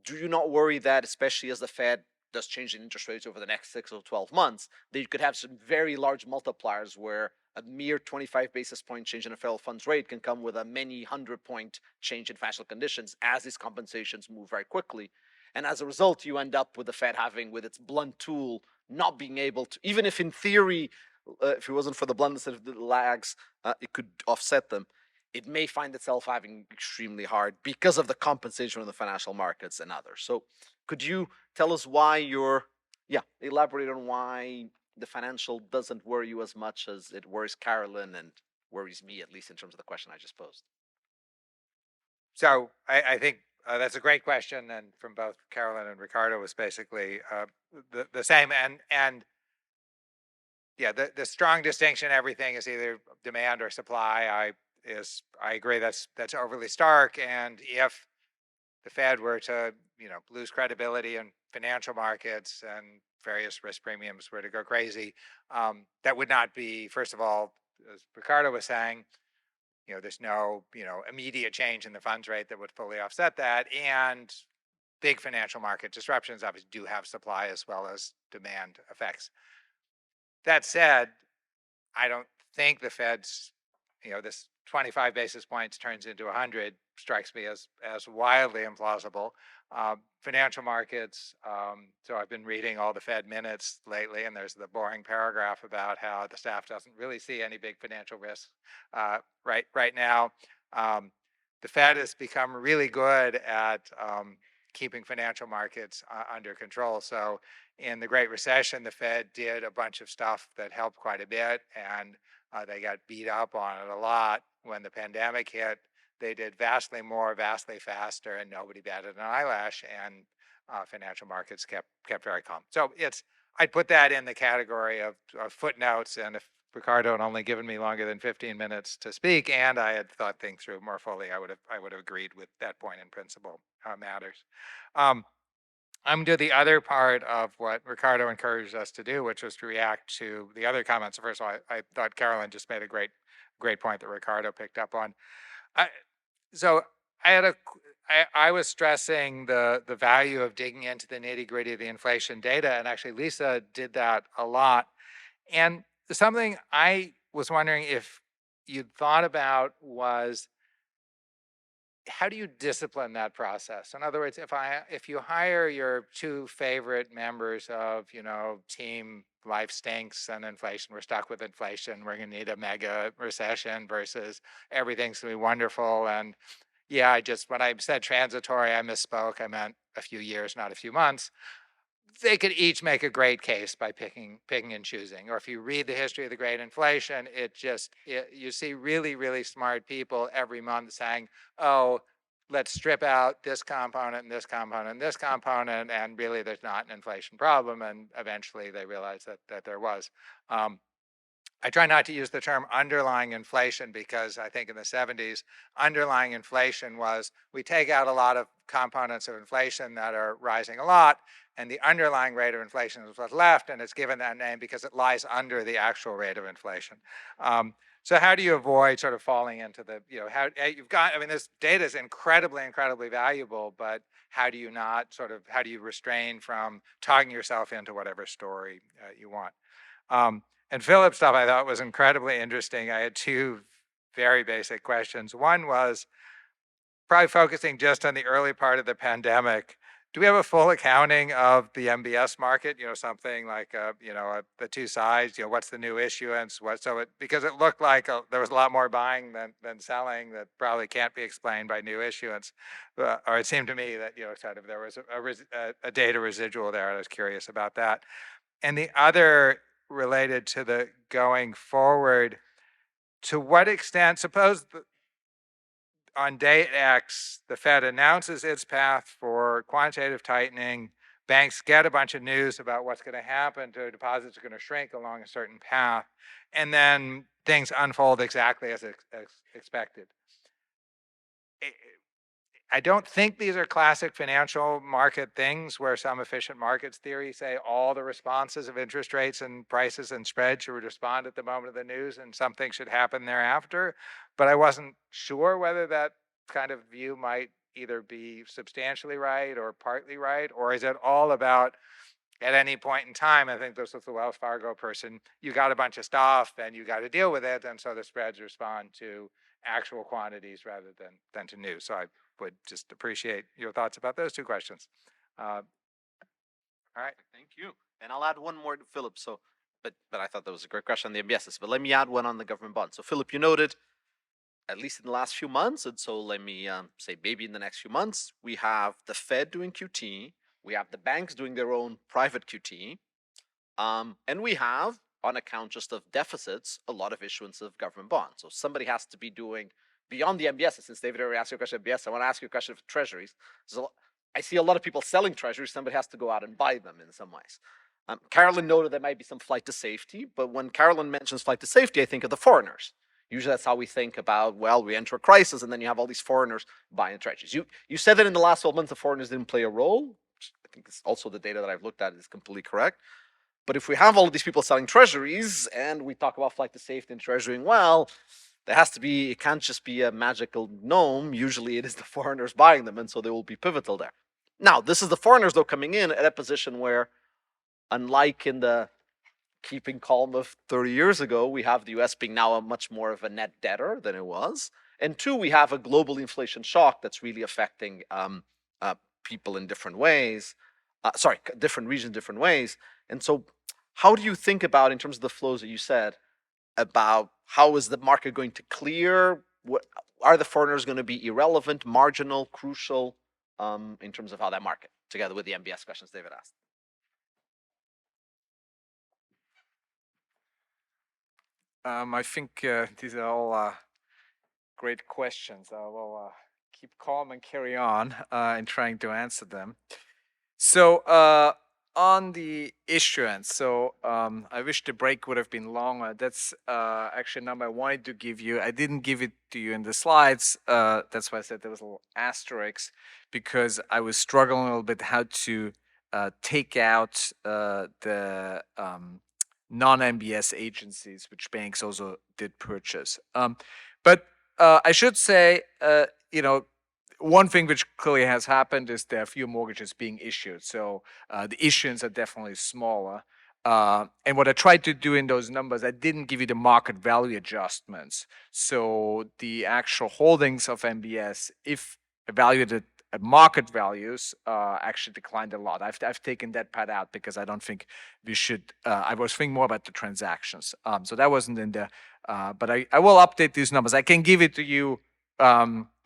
do you not worry that, especially as the Fed does change in interest rates over the next 6 or 12 months, that you could have some very large multipliers where a mere 25 basis point change in a federal funds rate can come with a many 100-point change in financial conditions as these compensations move very quickly. And as a result, you end up with the Fed having, with its blunt tool, not being able to, even if in theory, if it wasn't for the bluntness of the lags, it could offset them. It may find itself having extremely hard because of the compensation of the financial markets and others. So could you tell us why elaborate on why the financial doesn't worry you as much as it worries Carolin and worries me, at least in terms of the question I just posed? So I think that's a great question, and from both Carolin and Ricardo was basically the same. And yeah, the strong distinction, everything is either demand or supply. I agree that's overly stark, and if the Fed were to lose credibility in financial markets and various risk premiums were to go crazy, that would not be, first of all, as Ricardo was saying, there's no immediate change in the funds rate that would fully offset that, and big financial market disruptions obviously do have supply as well as demand effects. That said, I don't think the Fed's, this 25 basis points turns into 100 strikes me as wildly implausible. Financial markets, so I've been reading all the Fed minutes lately, and there's the boring paragraph about how the staff doesn't really see any big financial risks right now. The Fed has become really good at keeping financial markets under control. So in the Great Recession, the Fed did a bunch of stuff that helped quite a bit, and they got beat up on it a lot. When the pandemic hit, they did vastly more, vastly faster, and nobody batted an eyelash, and financial markets kept very calm. So I'd put that in the category of footnotes, and if Ricardo had only given me longer than 15 minutes to speak, and I had thought things through more fully, I would have agreed with that point in principle matters. I'm going to do the other part of what Ricardo encouraged us to do, which was to react to the other comments. First of all, I thought Carolin just made a great point that Ricardo picked up on. I was stressing the value of digging into the nitty-gritty of the inflation data, and actually Lisa did that a lot. And something I was wondering if you'd thought about was, how do you discipline that process? In other words, if you hire your two favorite members of, team life stinks and inflation, we're stuck with inflation, we're going to need a mega recession versus everything's going to be wonderful. And yeah, when I said transitory, I misspoke. I meant a few years, not a few months. They could each make a great case by picking and choosing. Or if you read the history of the Great Inflation, you see really, really smart people every month saying, oh, let's strip out this component and this component and this component, and really there's not an inflation problem. And eventually they realized that there was. I try not to use the term underlying inflation, because I think in the 70s, underlying inflation was we take out a lot of components of inflation that are rising a lot, and the underlying rate of inflation is what's left, and it's given that name because it lies under the actual rate of inflation. So how do you avoid sort of falling into the, this data is incredibly, incredibly valuable, but how do you restrain from talking yourself into whatever story you want? And Philipp's stuff I thought was incredibly interesting. I had two very basic questions. One was probably focusing just on the early part of the pandemic. Do we have a full accounting of the MBS market? Something like the two sides. What's the new issuance? Because it looked like there was a lot more buying than selling that probably can't be explained by new issuance. Or it seemed to me that there was a data residual there. I was curious about that. And the other related to the going forward, to what extent, suppose on date X, the Fed announces its path for quantitative tightening, banks get a bunch of news about what's going to happen to deposits are going to shrink along a certain path, and then things unfold exactly as expected. I don't think these are classic financial market things where some efficient markets theory say all the responses of interest rates and prices and spreads should respond at the moment of the news and something should happen thereafter. But I wasn't sure whether that kind of view might either be substantially right or partly right, or is it all about at any point in time? I think this was the Wells Fargo person. You got a bunch of stuff and you got to deal with it, and so the spreads respond to actual quantities rather than to news. So I would just appreciate your thoughts about those two questions. All right. Thank you. And I'll add one more to Philip. But I thought that was a great question on the MBSs. But let me add one on the government bond. So Philip, you noted, at least in the last few months, and so let me say maybe in the next few months, we have the Fed doing QT, we have the banks doing their own private QT, and we have, on account just of deficits, a lot of issuance of government bonds. So somebody has to be doing, beyond the MBS, since David already asked you a question of MBS, I want to ask you a question of treasuries. So I see a lot of people selling treasuries. Somebody has to go out and buy them in some ways. Carolin noted there might be some flight to safety, but when Carolin mentions flight to safety, I think of the foreigners. Usually that's how we think about, well, we enter a crisis and then you have all these foreigners buying treasuries. You said that in the last 12 months the foreigners didn't play a role. I think it's also the data that I've looked at is completely correct. But if we have all of these people selling treasuries and we talk about flight to safety and treasurying well, there has to be, it can't just be a magical gnome. Usually it is the foreigners buying them, and so they will be pivotal there. Now, this is the foreigners, though, coming in at a position where, unlike in the keeping calm of 30 years ago, we have the US being now a much more of a net debtor than it was. And two, we have a global inflation shock that's really affecting people in different ways. Different regions, different ways. And so, how do you think about, in terms of the flows that you said, about how is the market going to clear? What are the foreigners going to be irrelevant, marginal, crucial, in terms of how that market, together with the MBS questions David asked? I think these are all great questions. I will keep calm and carry on in trying to answer them. So on the issuance, so I wish the break would have been longer. That's actually a number I wanted to give you. I didn't give it to you in the slides. That's why I said there was a little asterisk, because I was struggling a little bit how to take out the non-MBS agencies, which banks also did purchase. But I should say, one thing which clearly has happened is there are fewer mortgages being issued. So the issuance are definitely smaller. And what I tried to do in those numbers, I didn't give you the market value adjustments. So the actual holdings of MBS, if evaluated at market values, actually declined a lot. I've taken that part out because I don't think we should. I was thinking more about the transactions. So that wasn't in there. But I will update these numbers. I can give it to you,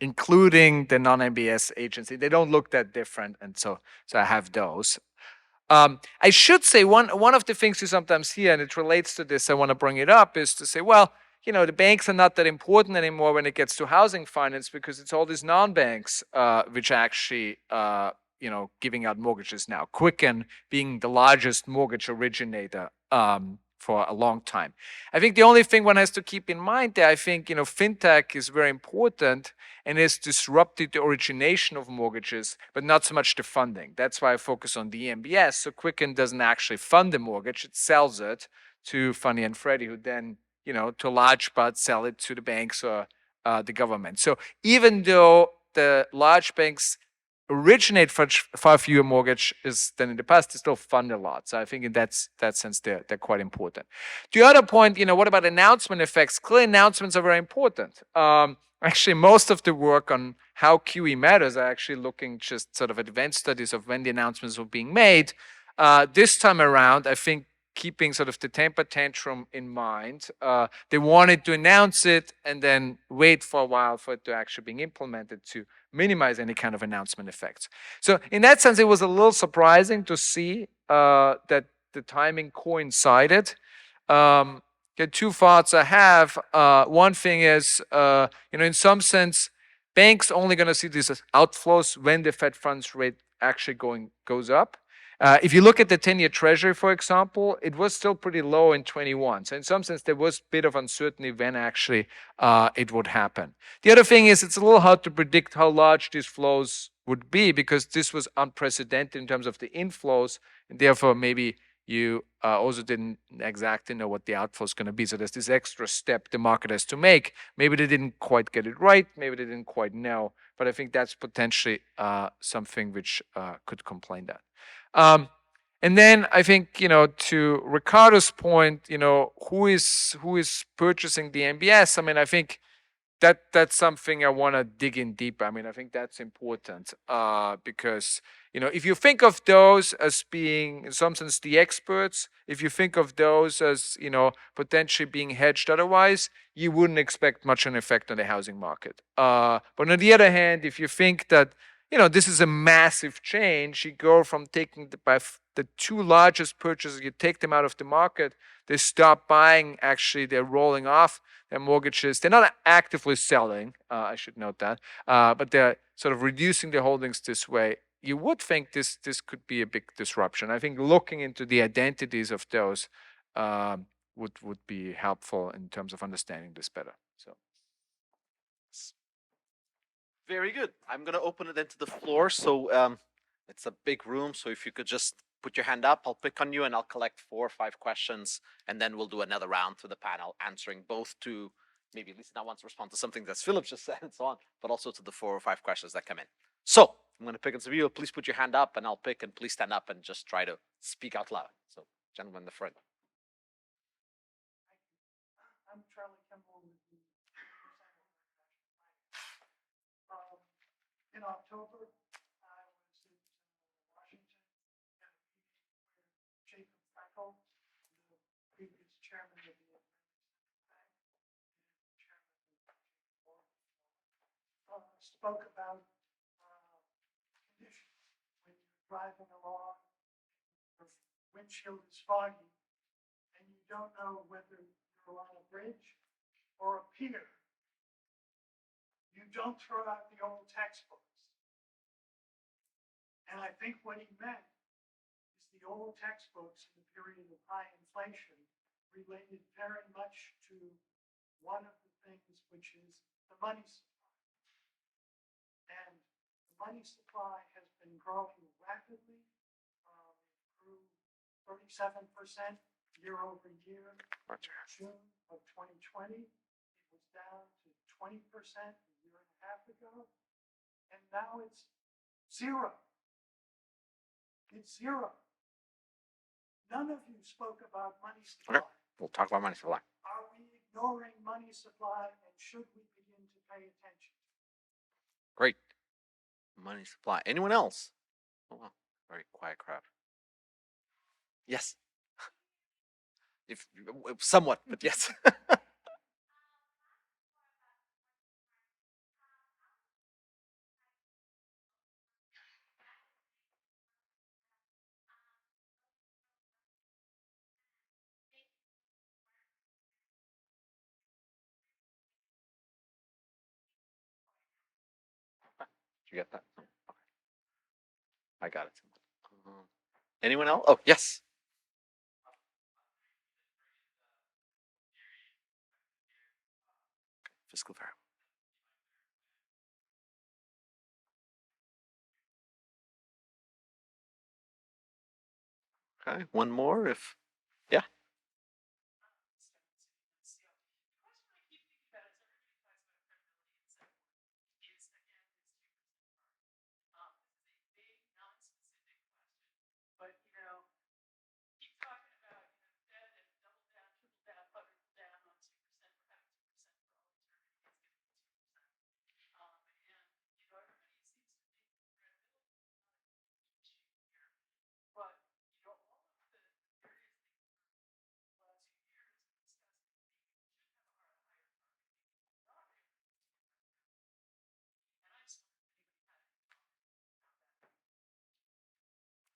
including the non-MBS agency. They don't look that different, and so I have those. I should say one of the things you sometimes hear, and it relates to this, I want to bring it up, is to say, well, the banks are not that important anymore when it gets to housing finance, because it's all these non-banks which are actually giving out mortgages now. Quicken being the largest mortgage originator for a long time. I think the only thing one has to keep in mind there, I think, fintech is very important and has disrupted the origination of mortgages, but not so much the funding. That's why I focus on the MBS. So Quicken doesn't actually fund the mortgage, it sells it to Fannie and Freddie, who then, to a large part sell it to the banks or the government. So even though the large banks originate far fewer mortgages than in the past, they still fund a lot. So I think in that sense, they're quite important. The other point, what about announcement effects? Clearly, announcements are very important. Actually, most of the work on how QE matters are actually looking just sort of advanced studies of when the announcements were being made. This time around, I think, keeping sort of the temper tantrum in mind, they wanted to announce it and then wait for a while for it to actually being implemented to minimize any kind of announcement effects. So in that sense, it was a little surprising to see that the timing coincided. The two thoughts I have, one thing is, in some sense, banks only going to see these as outflows when the Fed funds rate actually goes up. If you look at the 10-year Treasury, for example, it was still pretty low in 21. So in some sense, there was a bit of uncertainty when actually it would happen. The other thing is it's a little hard to predict how large these flows would be, because this was unprecedented in terms of the inflows, and therefore maybe you also didn't exactly know what the outflow is going to be. So there's this extra step the market has to make. Maybe they didn't quite get it right. Maybe they didn't quite know. But I think that's potentially something which could complain that. And then I think, to Ricardo's point, who is purchasing the MBS? I mean, I think that's something I want to dig in deeper. I mean, I think that's important because, if you think of those as being, in some sense, the experts, if you think of those as, potentially being hedged otherwise, you wouldn't expect much an effect on the housing market. But on the other hand, if you think that, this is a massive change, you go from taking the two largest purchasers, you take them out of the market, they stop buying, actually, they're rolling off their mortgages. They're not actively selling, I should note that, but they're sort of reducing their holdings this way. You would think this could be a big disruption. I think looking into the identities of those would be helpful in terms of understanding this better. So. Very good. I'm going to open it into the floor. So it's a big room. So if you could just put your hand up, I'll pick on you and I'll collect 4 or 5 questions. And then we'll do another round to the panel, answering both to maybe at least not once respond to something that Philipp just said and so on, but also to the 4 or 5 questions that come in. So I'm going to pick on some of you. Please put your hand up and I'll pick, and please stand up and just try to speak out loud. So, gentleman in the front. I'm Charlie Kimball with the in October, I was in Washington at a meeting where Jacob Frankel, the previous chairman of the Bank and chairman of spoke about conditions when you're driving along, your windshield is foggy, and you don't know whether you're on a bridge or a pier. You don't throw out the old textbooks. And I think what he meant is the old textbooks in the period of high inflation related very much to one of the things, which is the money supply. And the money supply has been growing rapidly. It grew 37% year over year. In June of 2020, it was down to 20% a year and a half ago. And now it's zero. It's zero. None of you spoke about money supply. Okay, we'll talk about money supply. Are we ignoring money supply, and should we begin to pay attention? Great. Money supply. Anyone else? Oh, wow. Very quiet crowd. Yes. If somewhat, but yes. Did you get that? Okay. I got it. Anyone else? Oh, yes. Fiscal variable. Okay, one more if, yeah.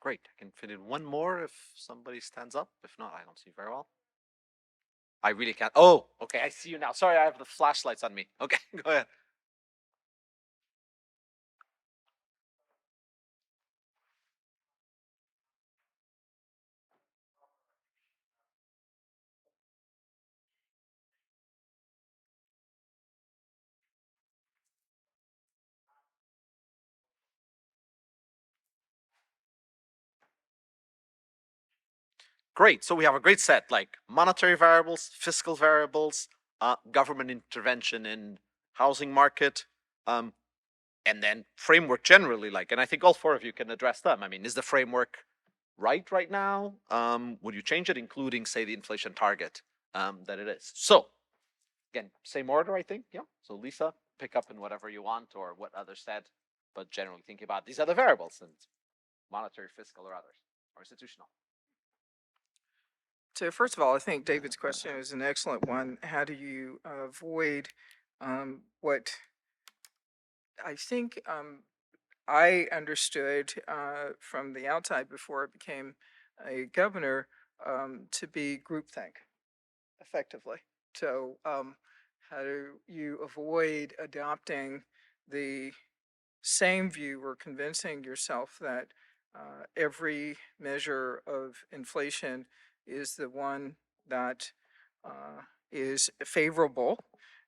Great. I can fit in one more if somebody stands up. If not, I don't see very well. I really can't. Oh, okay. I see you now. Sorry, I have the flashlights on me. Okay, go ahead. Great. So we have a great set, like monetary variables, fiscal variables, government intervention in housing market, and then framework generally. Like, and I think all four of you can address them. I mean, is the framework right now? Would you change it, including, say, the inflation target that it is? So, again, same order, I think. Yeah. So Lisa, pick up in whatever you want or what others said, but generally thinking about these other variables and monetary, fiscal, or others, or institutional. So first of all, I think David's question is an excellent one. How do you avoid what I think I understood from the outside before I became a governor to be groupthink, effectively. So how do you avoid adopting the same view or convincing yourself that every measure of inflation is the one that is favorable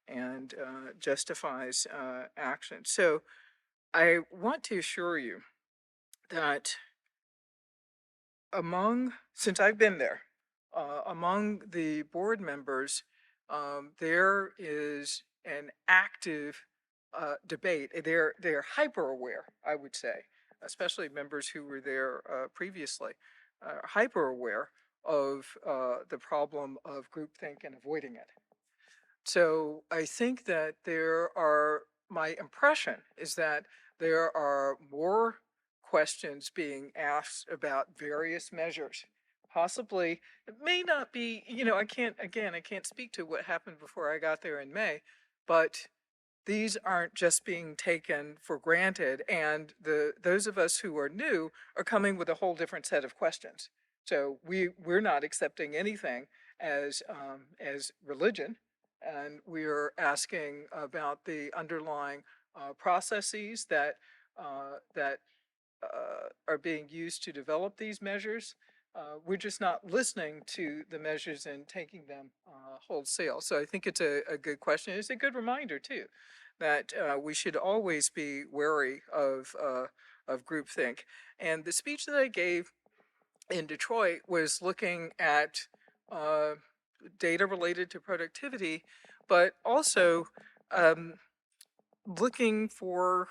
and justifies action? So I want to assure you that since I've been there, among the board members, there is an active debate. They're hyper aware, I would say, especially members who were there previously, hyper aware of the problem of groupthink and avoiding it. So I think that my impression is that there are more questions being asked about various measures. Possibly, it may not be, I can't speak to what happened before I got there in May, but these aren't just being taken for granted, and those of us who are new are coming with a whole different set of questions. So we're not accepting anything as religion, and we're asking about the underlying processes that are being used to develop these measures. We're just not listening to the measures and taking them wholesale. So I think it's a good question. It's a good reminder too, that we should always be wary of groupthink. And the speech that I gave in Detroit was looking at data related to productivity, but also looking for,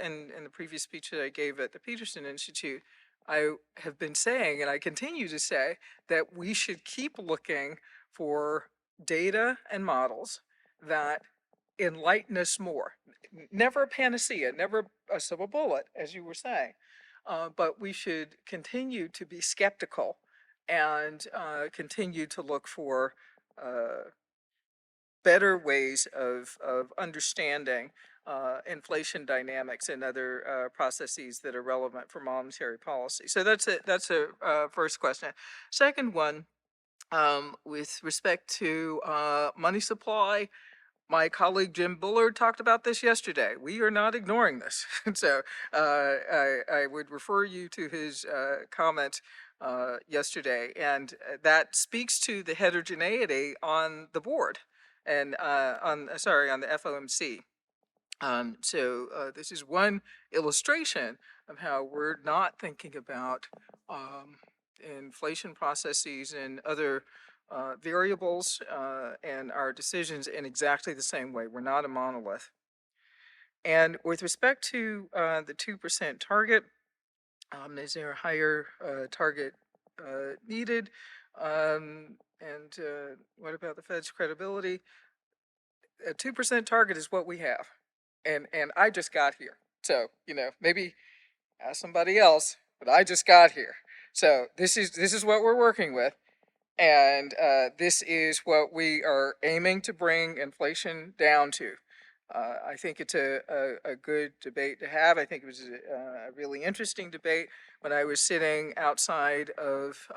in the previous speech that I gave at the Peterson Institute, I have been saying, and I continue to say, that we should keep looking for data and models that enlighten us more. Never a panacea, never a silver bullet, as you were saying, but we should continue to be skeptical and continue to look for better ways of understanding inflation dynamics and other processes that are relevant for monetary policy. So that's a first question. Second one, with respect to money supply, my colleague Jim Bullard talked about this yesterday. We are not ignoring this. So I would refer you to his comment yesterday, and that speaks to the heterogeneity on the board and on the FOMC. So this is one illustration of how we're not thinking about inflation processes and other variables and our decisions in exactly the same way. We're not a monolith. And with respect to the 2% target, is there a higher target needed? And what about the Fed's credibility? A 2% target is what we have. And I just got here. So, maybe ask somebody else, but I just got here. So this is what we're working with. And this is what we are aiming to bring inflation down to. I think it's a good debate to have. I think it was a really interesting debate when I was sitting outside of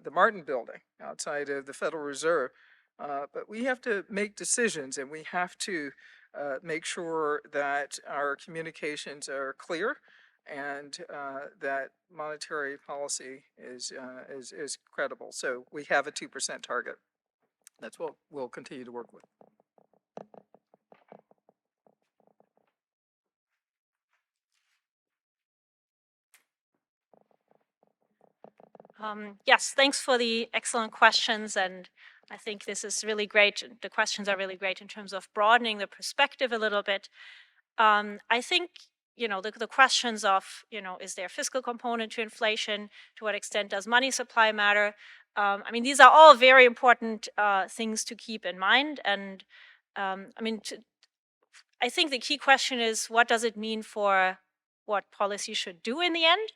the Martin building, outside of the Federal Reserve. But we have to make decisions, and we have to make sure that our communications are clear and that monetary policy is credible. So we have a 2% target. That's what we'll continue to work with. Yes, thanks for the excellent questions, and I think this is really great. The questions are really great in terms of broadening the perspective a little bit. I think, the questions of, is there a fiscal component to inflation? To what extent does money supply matter? These are all very important things to keep in mind. And I think the key question is, what does it mean for what policy should do in the end?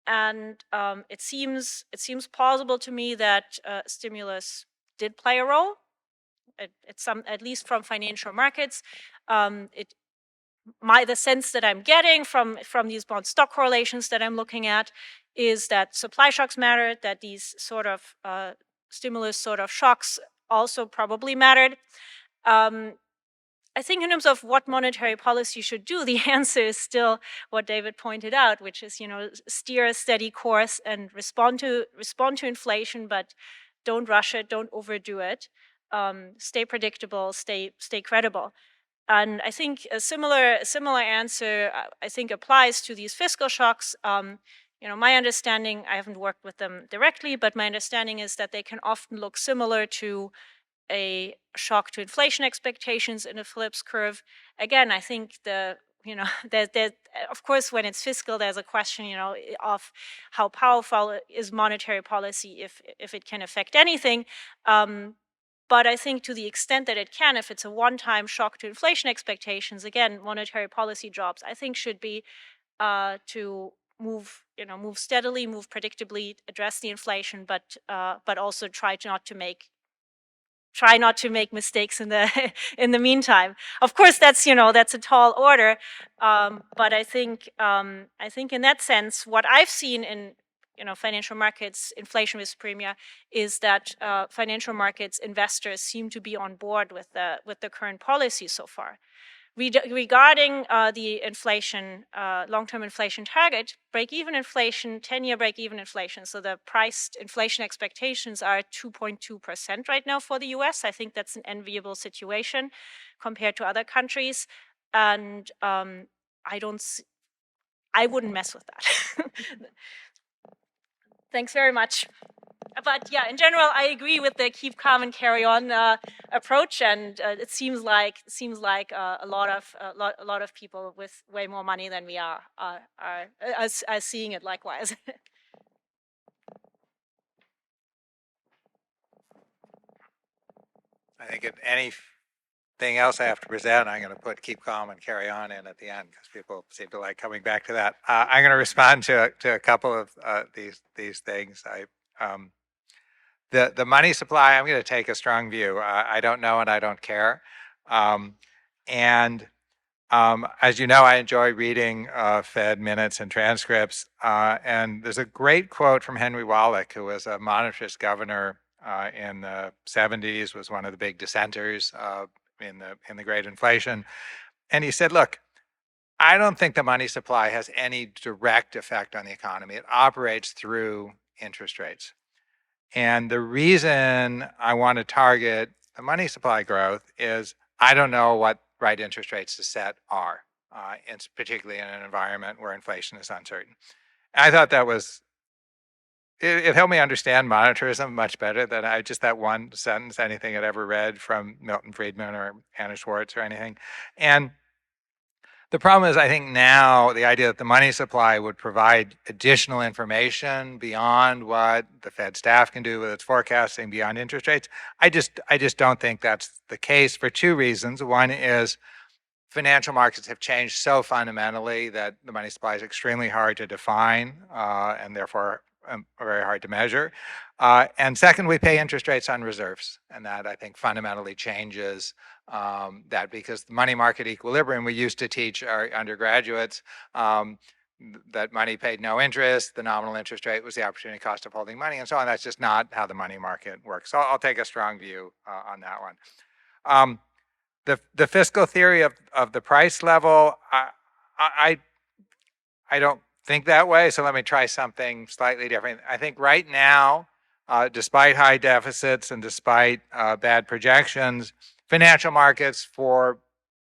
And it seems plausible to me that stimulus did play a role. At least from financial markets. The sense that I'm getting from these bond stock correlations that I'm looking at is that supply shocks matter, that these sort of stimulus sort of shocks also probably mattered. I think in terms of what monetary policy should do, the answer is still what David pointed out, which is, steer a steady course and respond to inflation, but don't rush it, don't overdo it. Stay predictable, stay credible. And I think a similar answer, I think, applies to these fiscal shocks. My understanding, I haven't worked with them directly, but my understanding is that they can often look similar to a shock to inflation expectations in a Phillips curve. Again, I think there, of course, when it's fiscal, there's a question, of how powerful is monetary policy if it can affect anything. But I think to the extent that it can, if it's a one-time shock to inflation expectations, again, monetary policy jobs, I think should be to move steadily, move predictably, address the inflation, but also try not to make mistakes in the in the meantime. Of course, that's a tall order, but I think in that sense, what I've seen in financial markets inflation risk premia is that financial markets investors seem to be on board with the current policy so far. Regarding the inflation, long-term inflation target, break-even inflation, 10-year break-even inflation, so the priced inflation expectations are 2.2% right now for the US. I think that's an enviable situation compared to other countries. And I wouldn't mess with that. Thanks very much. But yeah, in general, I agree with the keep calm and carry on approach, and it seems like a lot of people with way more money than we are seeing it likewise. I think if anything else I have to present, I'm going to put keep calm and carry on in at the end because people seem to like coming back to that. I'm going to respond to a couple of these things. The money supply, I'm going to take a strong view. I don't know and I don't care. As you know, I enjoy reading Fed minutes and transcripts. And there's a great quote from Henry Wallach, who was a monetarist governor in the 70s, was one of the big dissenters in the Great Inflation. And he said, look, I don't think the money supply has any direct effect on the economy. It operates through interest rates. And the reason I want to target the money supply growth is I don't know what right interest rates to set are, and particularly in an environment where inflation is uncertain. And I thought that was, it helped me understand monetarism much better than that one sentence, anything I'd ever read from Milton Friedman or Anna Schwartz or anything. And the problem is, I think now the idea that the money supply would provide additional information beyond what the Fed staff can do with its forecasting beyond interest rates, I just don't think that's the case for two reasons. One is financial markets have changed so fundamentally that the money supply is extremely hard to define and therefore very hard to measure. And second, we pay interest rates on reserves, and that I think fundamentally changes that, because the money market equilibrium, we used to teach our undergraduates that money paid no interest, the nominal interest rate was the opportunity cost of holding money, and so on. That's just not how the money market works. So I'll take a strong view on that one. The fiscal theory of the price level, I don't think that way, so let me try something slightly different. I think right now, despite high deficits and despite bad projections, financial markets, for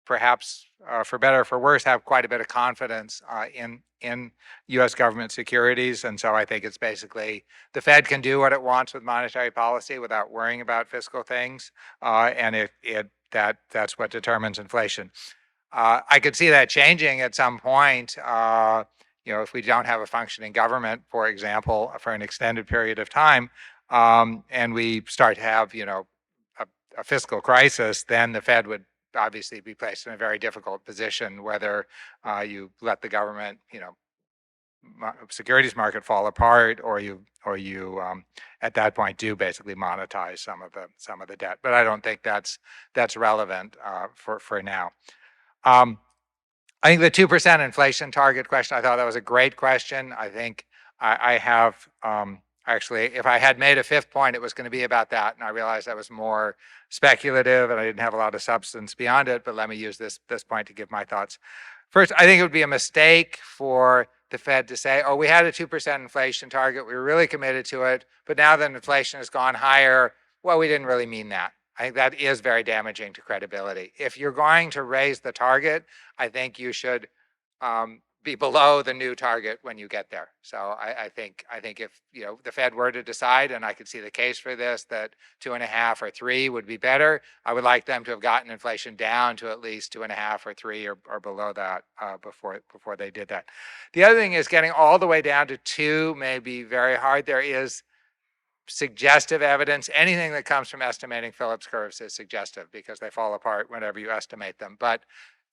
perhaps for better or for worse, have quite a bit of confidence in U.S. government securities, and so I think it's basically the Fed can do what it wants with monetary policy without worrying about fiscal things, and that's what determines inflation. I could see that changing at some point. If we don't have a functioning government, for example, for an extended period of time, and we start to have, a fiscal crisis, then the Fed would obviously be placed in a very difficult position, whether you let the government, securities market fall apart, or you at that point do basically monetize some of the debt. But I don't think that's relevant for now. I think the 2% inflation target question, I thought that was a great question. I think I have, actually, if I had made a fifth point, it was going to be about that. And I realized that was more speculative and I didn't have a lot of substance beyond it, but let me use this point to give my thoughts. First, I think it would be a mistake for the Fed to say, oh, we had a 2% inflation target, we were really committed to it, but now that inflation has gone higher, well, we didn't really mean that. I think that is very damaging to credibility. If you're going to raise the target, I think you should be below the new target when you get there. So I think if the Fed were to decide, and I could see the case for this, that 2.5 or 3 would be better, I would like them to have gotten inflation down to at least 2.5 or 3 or below that before they did that. The other thing is getting all the way down to 2 may be very hard. There is suggestive evidence. Anything that comes from estimating Phillips curves is suggestive because they fall apart whenever you estimate them. But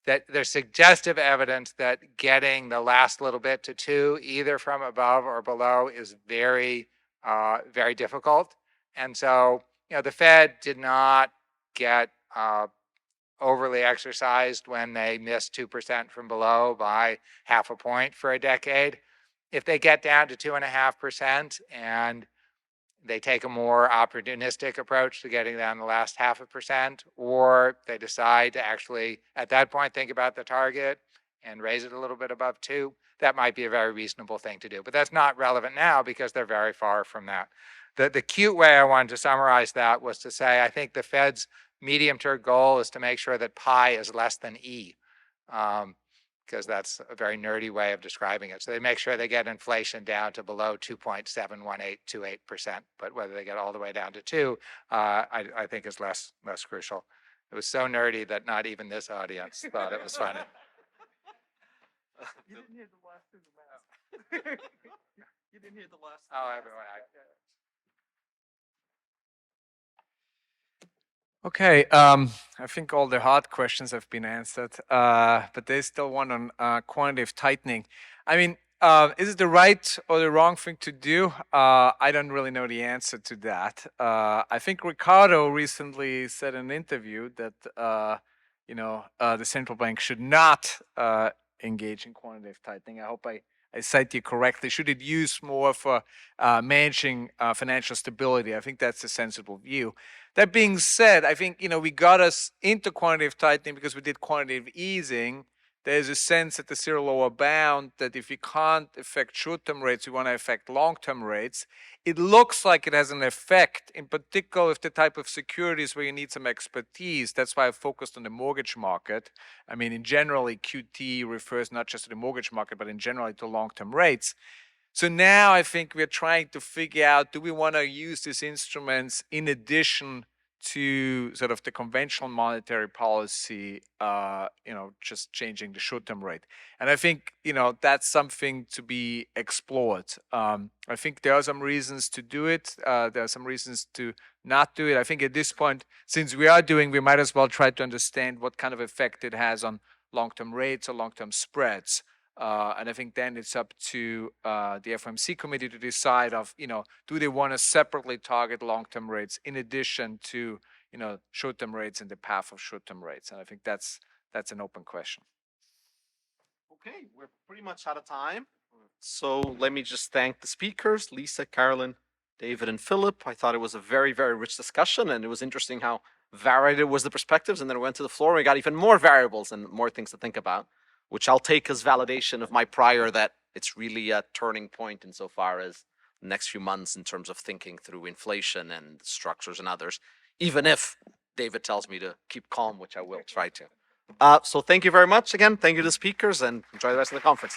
that there's suggestive evidence that getting the last little bit to 2, either from above or below, is very, very difficult. And so, the Fed did not get overly exercised when they missed 2% from below by 0.5 point for a decade. If they get down to 2.5% and they take a more opportunistic approach to getting down the last 0.5%, or they decide to actually, at that point, think about the target and raise it a little bit above 2, that might be a very reasonable thing to do. But that's not relevant now because they're very far from that. The cute way I wanted to summarize that was to say, I think the Fed's medium-term goal is to make sure that pi is less than E. Because that's a very nerdy way of describing it. So they make sure they get inflation down to below 2.71828%. But whether they get all the way down to 2, I think is less crucial. It was so nerdy that not even this audience thought it was funny. You didn't hear the last thing You didn't hear the last thing. Oh, everyone. Okay, I think all the hard questions have been answered, but there's still one on quantitative tightening. I mean, is it the right or the wrong thing to do? I don't really know the answer to that. I think Ricardo recently said in an interview that the central bank should not engage in quantitative tightening. I hope I cite you correctly. Should it use more for managing financial stability? I think that's a sensible view. That being said, I think we got us into quantitative tightening because we did quantitative easing. There's a sense at the zero lower bound that if we can't affect short-term rates, we want to affect long-term rates. It looks like it has an effect, in particular if the type of securities where you need some expertise. That's why I focused on the mortgage market. I mean, in generally, QT refers not just to the mortgage market, but in general to long-term rates. So now I think we're trying to figure out, do we want to use these instruments in addition to sort of the conventional monetary policy, just changing the short-term rate. And I think, that's something to be explored. I think there are some reasons to do it. There are some reasons to not do it. I think at this point, since we are doing, we might as well try to understand what kind of effect it has on long-term rates or long-term spreads. And I think then it's up to the FOMC committee to decide do they want to separately target long-term rates in addition to, short-term rates and the path of short-term rates. And I think that's an open question. Okay, we're pretty much out of time. So let me just thank the speakers, Lisa, Carolin, David, and Philip. I thought it was a very, very rich discussion, and it was interesting how varied it was the perspectives. And then we went to the floor and we got even more variables and more things to think about, which I'll take as validation of my prior that it's really a turning point insofar as the next few months in terms of thinking through inflation and structures and others, even if David tells me to keep calm, which I will try to. So thank you very much again. Thank you to the speakers and enjoy the rest of the conference.